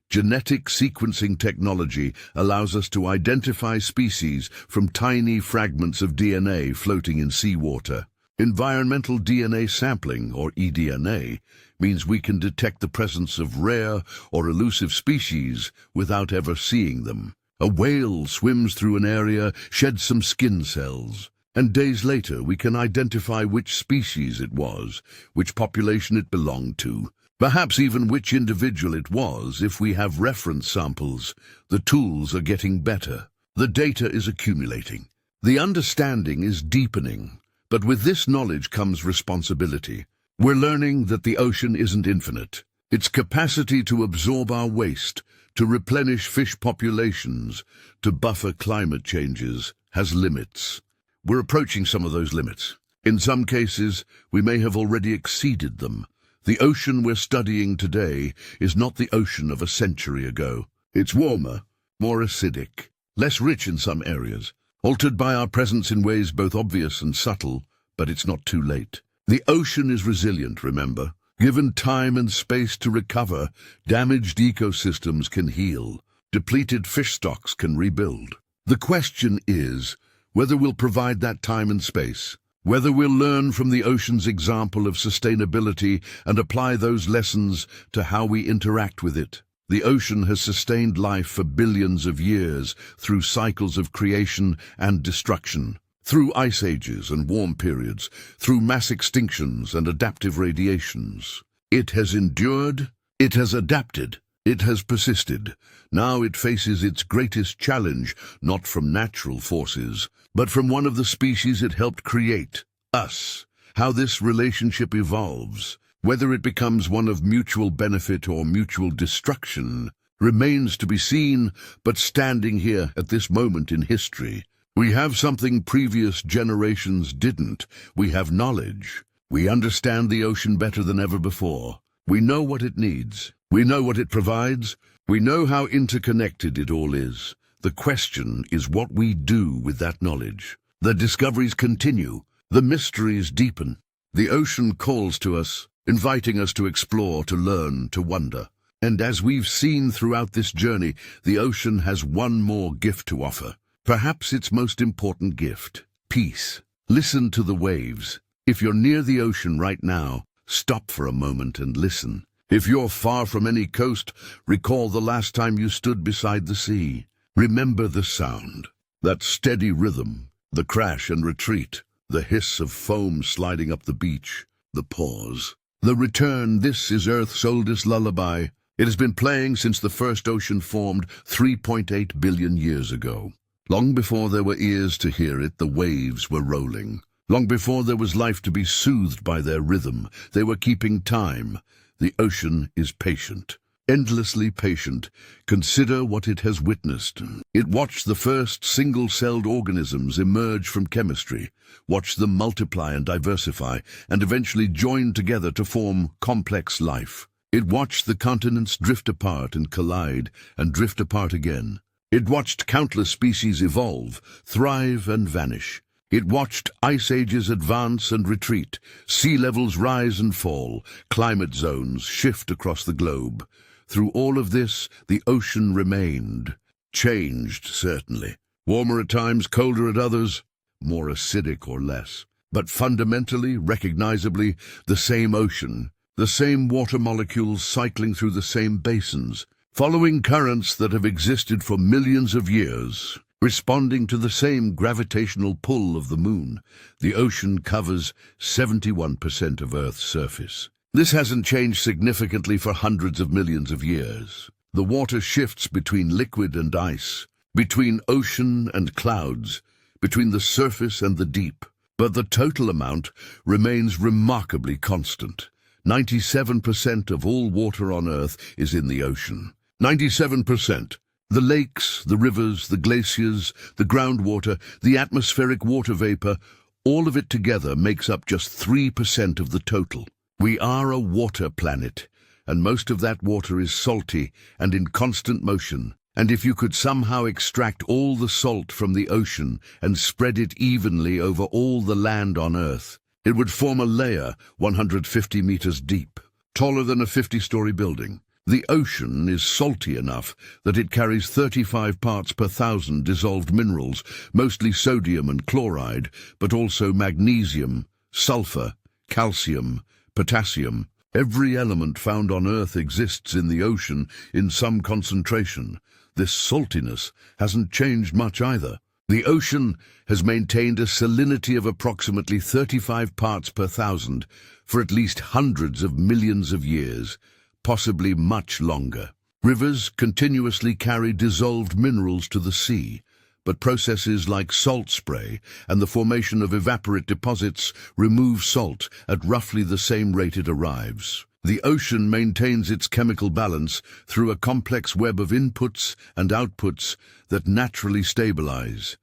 Genetic sequencing technology allows us to identify species from tiny fragments of DNA floating in seawater. Environmental DNA sampling, or eDNA, means we can detect the presence of rare or elusive species without ever seeing them. A whale swims through an area, sheds some skin cells, and days later we can identify which species it was, which population it belonged to, perhaps even which individual it was if we have reference samples. The tools are getting better. The data is accumulating. The understanding is deepening. But with this knowledge comes responsibility. We're learning that the ocean isn't infinite. Its capacity to absorb our waste, to replenish fish populations, to buffer climate changes, has limits. We're approaching some of those limits. In some cases, we may have already exceeded them. The ocean we're studying today is not the ocean of a century ago. It's warmer, more acidic, less rich in some areas, altered by our presence in ways both obvious and subtle, but it's not too late. The ocean is resilient, remember. Given time and space to recover, damaged ecosystems can heal, depleted fish stocks can rebuild. The question is whether we'll provide that time and space, whether we'll learn from the ocean's example of sustainability and apply those lessons to how we interact with it. The ocean has sustained life for billions of years through cycles of creation and destruction, through ice ages and warm periods, through mass extinctions and adaptive radiations. It has endured, it has adapted, it has persisted. Now it faces its greatest challenge, not from natural forces, but from one of the species it helped create, us. How this relationship evolves, whether it becomes one of mutual benefit or mutual destruction, remains to be seen, but standing here at this moment in history, we have something previous generations didn't. We have knowledge. We understand the ocean better than ever before. We know what it needs. We know what it provides. We know how interconnected it all is. The question is what we do with that knowledge. The discoveries continue. The mysteries deepen. The ocean calls to us, inviting us to explore, to learn, to wonder. And as we've seen throughout this journey, the ocean has one more gift to offer. Perhaps its most important gift: peace. Listen to the waves. If you're near the ocean right now, stop for a moment and listen. If you're far from any coast, recall the last time you stood beside the sea. Remember the sound, that steady rhythm, the crash and retreat, the hiss of foam sliding up the beach, the pause, the return. This is Earth's oldest lullaby. It has been playing since the first ocean formed 3.8 billion years ago. Long before there were ears to hear it, the waves were rolling. Long before there was life to be soothed by their rhythm, they were keeping time. The ocean is patient, endlessly patient. Consider what it has witnessed. It watched the first single-celled organisms emerge from chemistry, watched them multiply and diversify, and eventually join together to form complex life. It watched the continents drift apart and collide and drift apart again. It watched countless species evolve, thrive and vanish. It watched ice ages advance and retreat, sea levels rise and fall, climate zones shift across the globe. Through all of this, the ocean remained. Changed, certainly. Warmer at times, colder at others, more acidic or less. But fundamentally, recognizably, the same ocean, the same water molecules cycling through the same basins, following currents that have existed for millions of years. Responding to the same gravitational pull of the moon, the ocean covers 71% of Earth's surface. This hasn't changed significantly for hundreds of millions of years. The water shifts between liquid and ice, between ocean and clouds, between the surface and the deep. But the total amount remains remarkably constant. 97% of all water on Earth is in the ocean. 97%. The lakes, the rivers, the glaciers, the groundwater, the atmospheric water vapor, all of it together makes up just 3% of the total. We are a water planet, and most of that water is salty and in constant motion. And if you could somehow extract all the salt from the ocean and spread it evenly over all the land on Earth, it would form a layer 150 meters deep, taller than a 50-story building. The ocean is salty enough that it carries 35 parts per thousand dissolved minerals, mostly sodium and chloride, but also magnesium, sulfur, calcium, potassium. Every element found on Earth exists in the ocean in some concentration. This saltiness hasn't changed much either. The ocean has maintained a salinity of approximately 35 parts per thousand for at least hundreds of millions of years, possibly much longer. Rivers continuously carry dissolved minerals to the sea, but processes like salt spray and the formation of evaporate deposits remove salt at roughly the same rate it arrives. The ocean maintains its chemical balance through a complex web of inputs and outputs that naturally stabilize.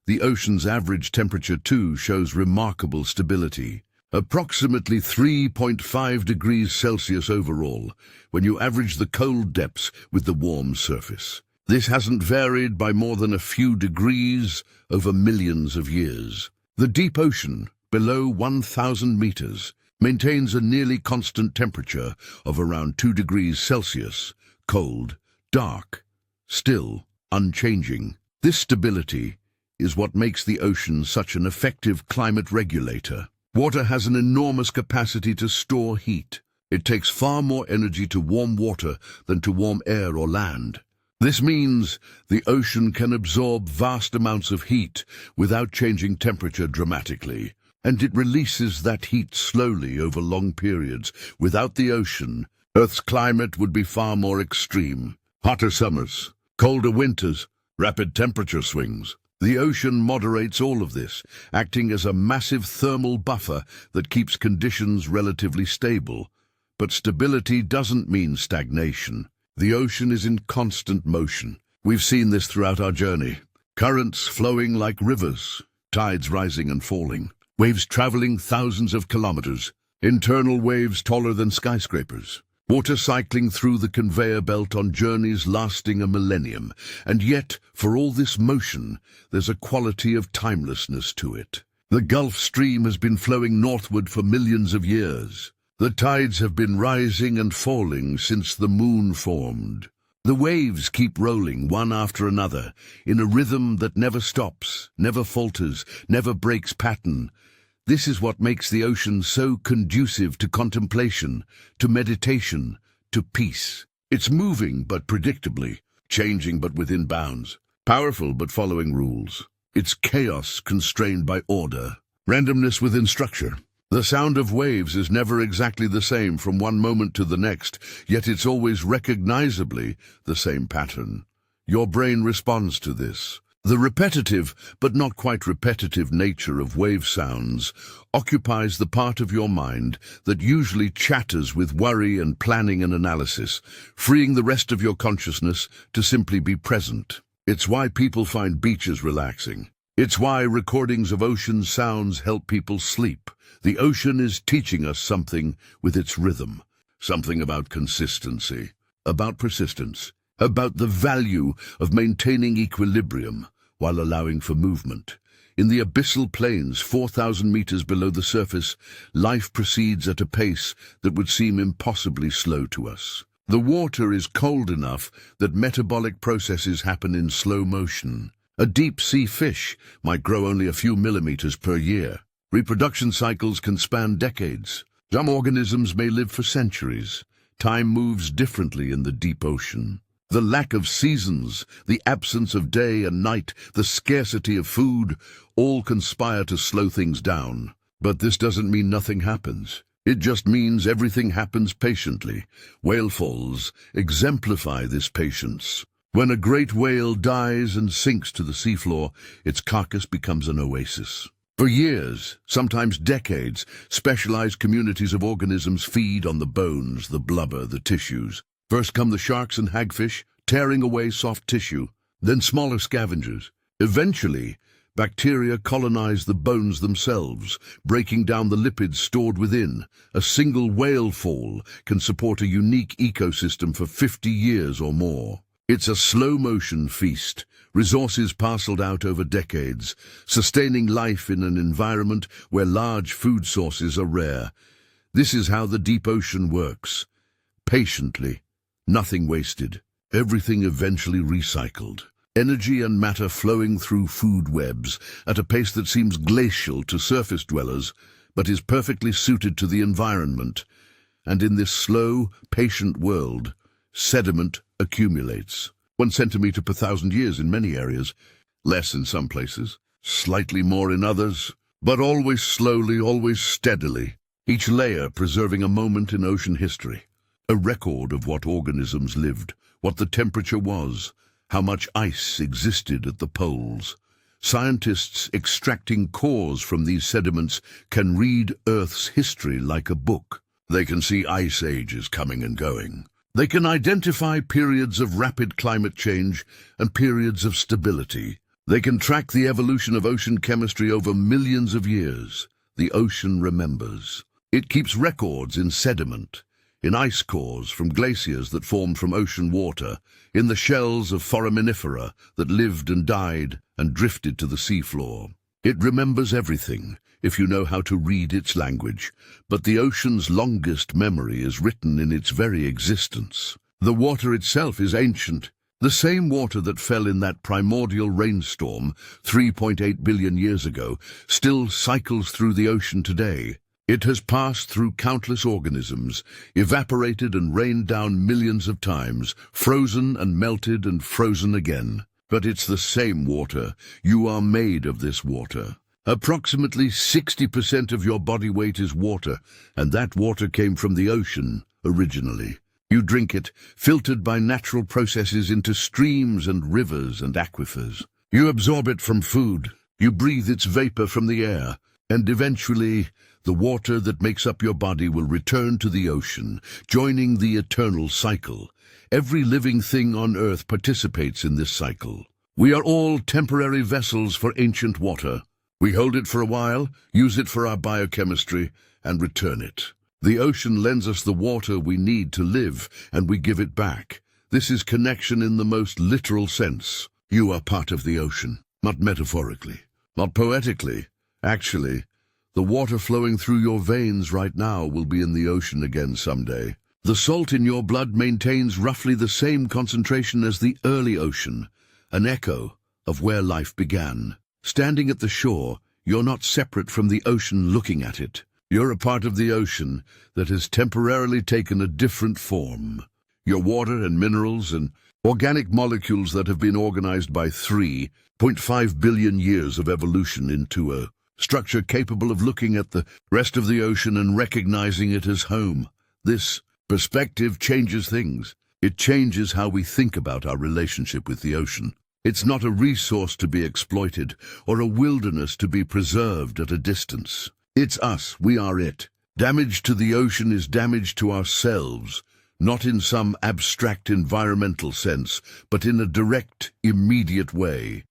The ocean's average temperature, too, shows remarkable stability. Approximately 3.5 degrees Celsius overall, when you average the cold depths with the warm surface. This hasn't varied by more than a few degrees over millions of years. The deep ocean, below 1,000 meters, maintains a nearly constant temperature of around 2 degrees Celsius, cold, dark, still, unchanging. This stability is what makes the ocean such an effective climate regulator. Water has an enormous capacity to store heat. It takes far more energy to warm water than to warm air or land. This means the ocean can absorb vast amounts of heat without changing temperature dramatically, and it releases that heat slowly over long periods. Without the ocean, Earth's climate would be far more extreme. Hotter summers, colder winters, rapid temperature swings. The ocean moderates all of this, acting as a massive thermal buffer that keeps conditions relatively stable. But stability doesn't mean stagnation. The ocean is in constant motion. We've seen this throughout our journey. Currents flowing like rivers, tides rising and falling. Waves traveling thousands of kilometers. Internal waves taller than skyscrapers. Water cycling through the conveyor belt on journeys lasting a millennium. And yet, for all this motion, there's a quality of timelessness to it. The Gulf Stream has been flowing northward for millions of years. The tides have been rising and falling since the moon formed. The waves keep rolling one after another, in a rhythm that never stops, never falters, never breaks pattern. This is what makes the ocean so conducive to contemplation, to meditation, to peace. It's moving but predictably, changing but within bounds, powerful but following rules. It's chaos constrained by order, randomness within structure. The sound of waves is never exactly the same from one moment to the next, yet it's always recognizably the same pattern. Your brain responds to this. The repetitive, but not quite repetitive nature of wave sounds occupies the part of your mind that usually chatters with worry and planning and analysis, freeing the rest of your consciousness to simply be present. It's why people find beaches relaxing. It's why recordings of ocean sounds help people sleep. The ocean is teaching us something with its rhythm, something about consistency, about persistence, about the value of maintaining equilibrium while allowing for movement. In the abyssal plains 4,000 meters below the surface, life proceeds at a pace that would seem impossibly slow to us. The water is cold enough that metabolic processes happen in slow motion. A deep-sea fish might grow only a few millimeters per year. Reproduction cycles can span decades. Some organisms may live for centuries. Time moves differently in the deep ocean. The lack of seasons, the absence of day and night, the scarcity of food, all conspire to slow things down. But this doesn't mean nothing happens. It just means everything happens patiently. Whale falls exemplify this patience. When a great whale dies and sinks to the seafloor, its carcass becomes an oasis. For years, sometimes decades, specialized communities of organisms feed on the bones, the blubber, the tissues. First come the sharks and hagfish, tearing away soft tissue, then smaller scavengers. Eventually, bacteria colonize the bones themselves, breaking down the lipids stored within. A single whale fall can support a unique ecosystem for 50 years or more. It's a slow-motion feast, resources parceled out over decades, sustaining life in an environment where large food sources are rare. This is how the deep ocean works. Patiently, nothing wasted, everything eventually recycled. Energy and matter flowing through food webs at a pace that seems glacial to surface dwellers, but is perfectly suited to the environment. And in this slow, patient world, sediment accumulates. 1 centimeter per 1,000 years in many areas, less in some places, slightly more in others, but always slowly, always steadily, each layer preserving a moment in ocean history, a record of what organisms lived, what the temperature was, how much ice existed at the poles. Scientists extracting cores from these sediments can read Earth's history like a book. They can see ice ages coming and going. They can identify periods of rapid climate change and periods of stability. They can track the evolution of ocean chemistry over millions of years. The ocean remembers. It keeps records in sediment, in ice cores from glaciers that formed from ocean water, in the shells of foraminifera that lived and died and drifted to the seafloor. It remembers everything, if you know how to read its language, but the ocean's longest memory is written in its very existence. The water itself is ancient. The same water that fell in that primordial rainstorm 3.8 billion years ago still cycles through the ocean today. It has passed through countless organisms, evaporated and rained down millions of times, frozen and melted and frozen again. But it's the same water. You are made of this water. Approximately 60% of your body weight is water, and that water came from the ocean originally. You drink it, filtered by natural processes into streams and rivers and aquifers. You absorb it from food. You breathe its vapor from the air, and eventually the water that makes up your body will return to the ocean, joining the eternal cycle. Every living thing on Earth participates in this cycle. We are all temporary vessels for ancient water. We hold it for a while, use it for our biochemistry, and return it. The ocean lends us the water we need to live, and we give it back. This is connection in the most literal sense. You are part of the ocean, not metaphorically, not poetically. Actually, the water flowing through your veins right now will be in the ocean again someday. The salt in your blood maintains roughly the same concentration as the early ocean, an echo of where life began. Standing at the shore, you're not separate from the ocean looking at it. You're a part of the ocean that has temporarily taken a different form. Your water and minerals and organic molecules that have been organized by 3.5 billion years of evolution into a structure capable of looking at the rest of the ocean and recognizing it as home. This perspective changes things. It changes how we think about our relationship with the ocean. It's not a resource to be exploited or a wilderness to be preserved at a distance. It's us, we are it. Damage to the ocean is damage to ourselves, not in some abstract environmental sense, but in a direct, immediate way.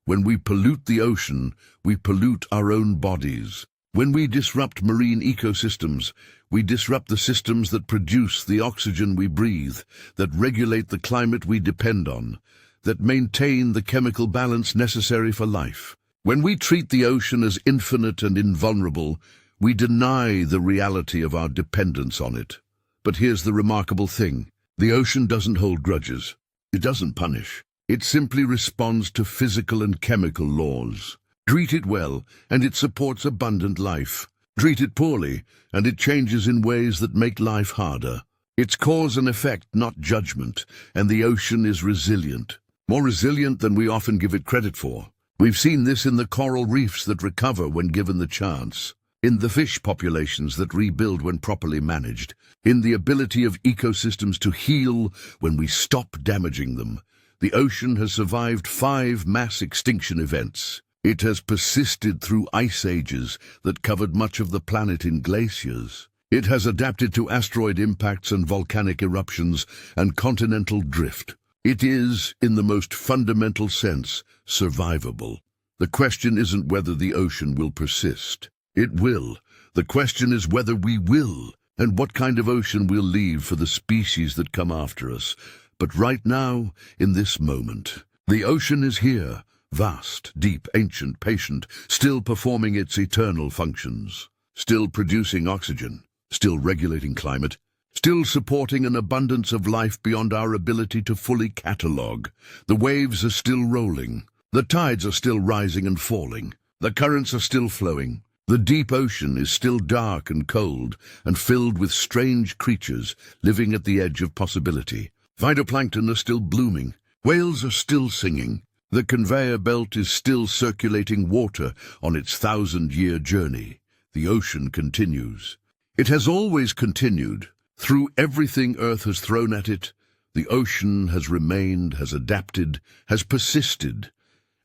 When we pollute the ocean, we pollute our own bodies. When we disrupt marine ecosystems, we disrupt the systems that produce the oxygen we breathe, that regulate the climate we depend on, that maintain the chemical balance necessary for life. When we treat the ocean as infinite and invulnerable, we deny the reality of our dependence on it. But here's the remarkable thing. The ocean doesn't hold grudges. It doesn't punish. It simply responds to physical and chemical laws. Treat it well, and it supports abundant life. Treat it poorly, and it changes in ways that make life harder. It's cause and effect, not judgment, and the ocean is resilient. More resilient than we often give it credit for. We've seen this in the coral reefs that recover when given the chance, in the fish populations that rebuild when properly managed, in the ability of ecosystems to heal when we stop damaging them. The ocean has survived 5 mass extinction events. It has persisted through ice ages that covered much of the planet in glaciers. It has adapted to asteroid impacts and volcanic eruptions and continental drift. It is, in the most fundamental sense, survivable. The question isn't whether the ocean will persist. It will. The question is whether we will, and what kind of ocean we'll leave for the species that come after us. But right now, in this moment, the ocean is here, vast, deep, ancient, patient, still performing its eternal functions, still producing oxygen, still regulating climate, still supporting an abundance of life beyond our ability to fully catalogue. The waves are still rolling. The tides are still rising and falling. The currents are still flowing. The deep ocean is still dark and cold and filled with strange creatures living at the edge of possibility. Phytoplankton are still blooming. Whales are still singing. The conveyor belt is still circulating water on its 1,000-year journey. The ocean continues. It has always continued. Through everything Earth has thrown at it, the ocean has remained, has adapted, has persisted.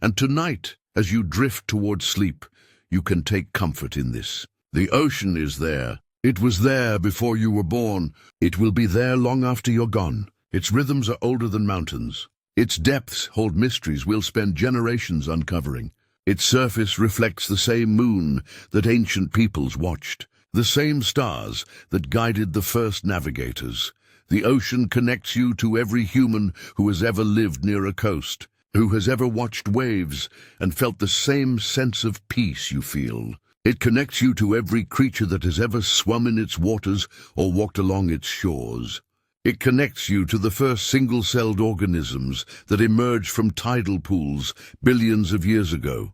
And tonight, as you drift towards sleep, you can take comfort in this. The ocean is there. It was there before you were born. It will be there long after you're gone. Its rhythms are older than mountains. Its depths hold mysteries we'll spend generations uncovering. Its surface reflects the same moon that ancient peoples watched, the same stars that guided the first navigators. The ocean connects you to every human who has ever lived near a coast, who has ever watched waves and felt the same sense of peace you feel. It connects you to every creature that has ever swum in its waters or walked along its shores. It connects you to the first single-celled organisms that emerged from tidal pools billions of years ago.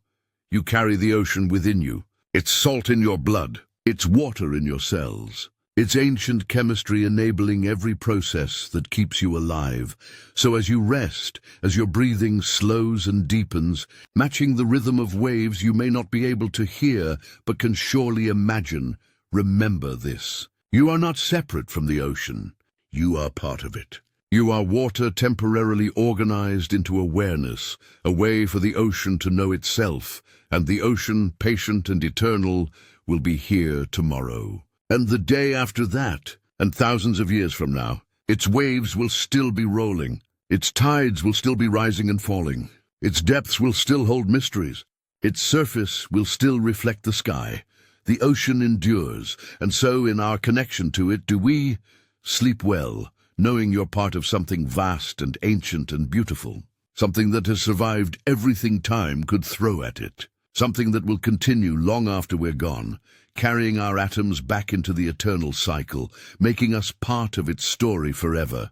You carry the ocean within you. It's salt in your blood. It's water in your cells. It's ancient chemistry enabling every process that keeps you alive. So as you rest, as your breathing slows and deepens, matching the rhythm of waves you may not be able to hear but can surely imagine, remember this. You are not separate from the ocean. You are part of it. You are water temporarily organized into awareness, a way for the ocean to know itself, and the ocean, patient and eternal, will be here tomorrow. And the day after that, and thousands of years from now, its waves will still be rolling. Its tides will still be rising and falling. Its depths will still hold mysteries. Its surface will still reflect the sky. The ocean endures, and so in our connection to it do we sleep well, knowing you're part of something vast and ancient and beautiful, something that has survived everything time could throw at it, something that will continue long after we're gone, carrying our atoms back into the eternal cycle, making us part of its story forever.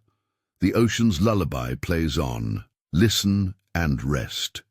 The ocean's lullaby plays on. Listen and rest.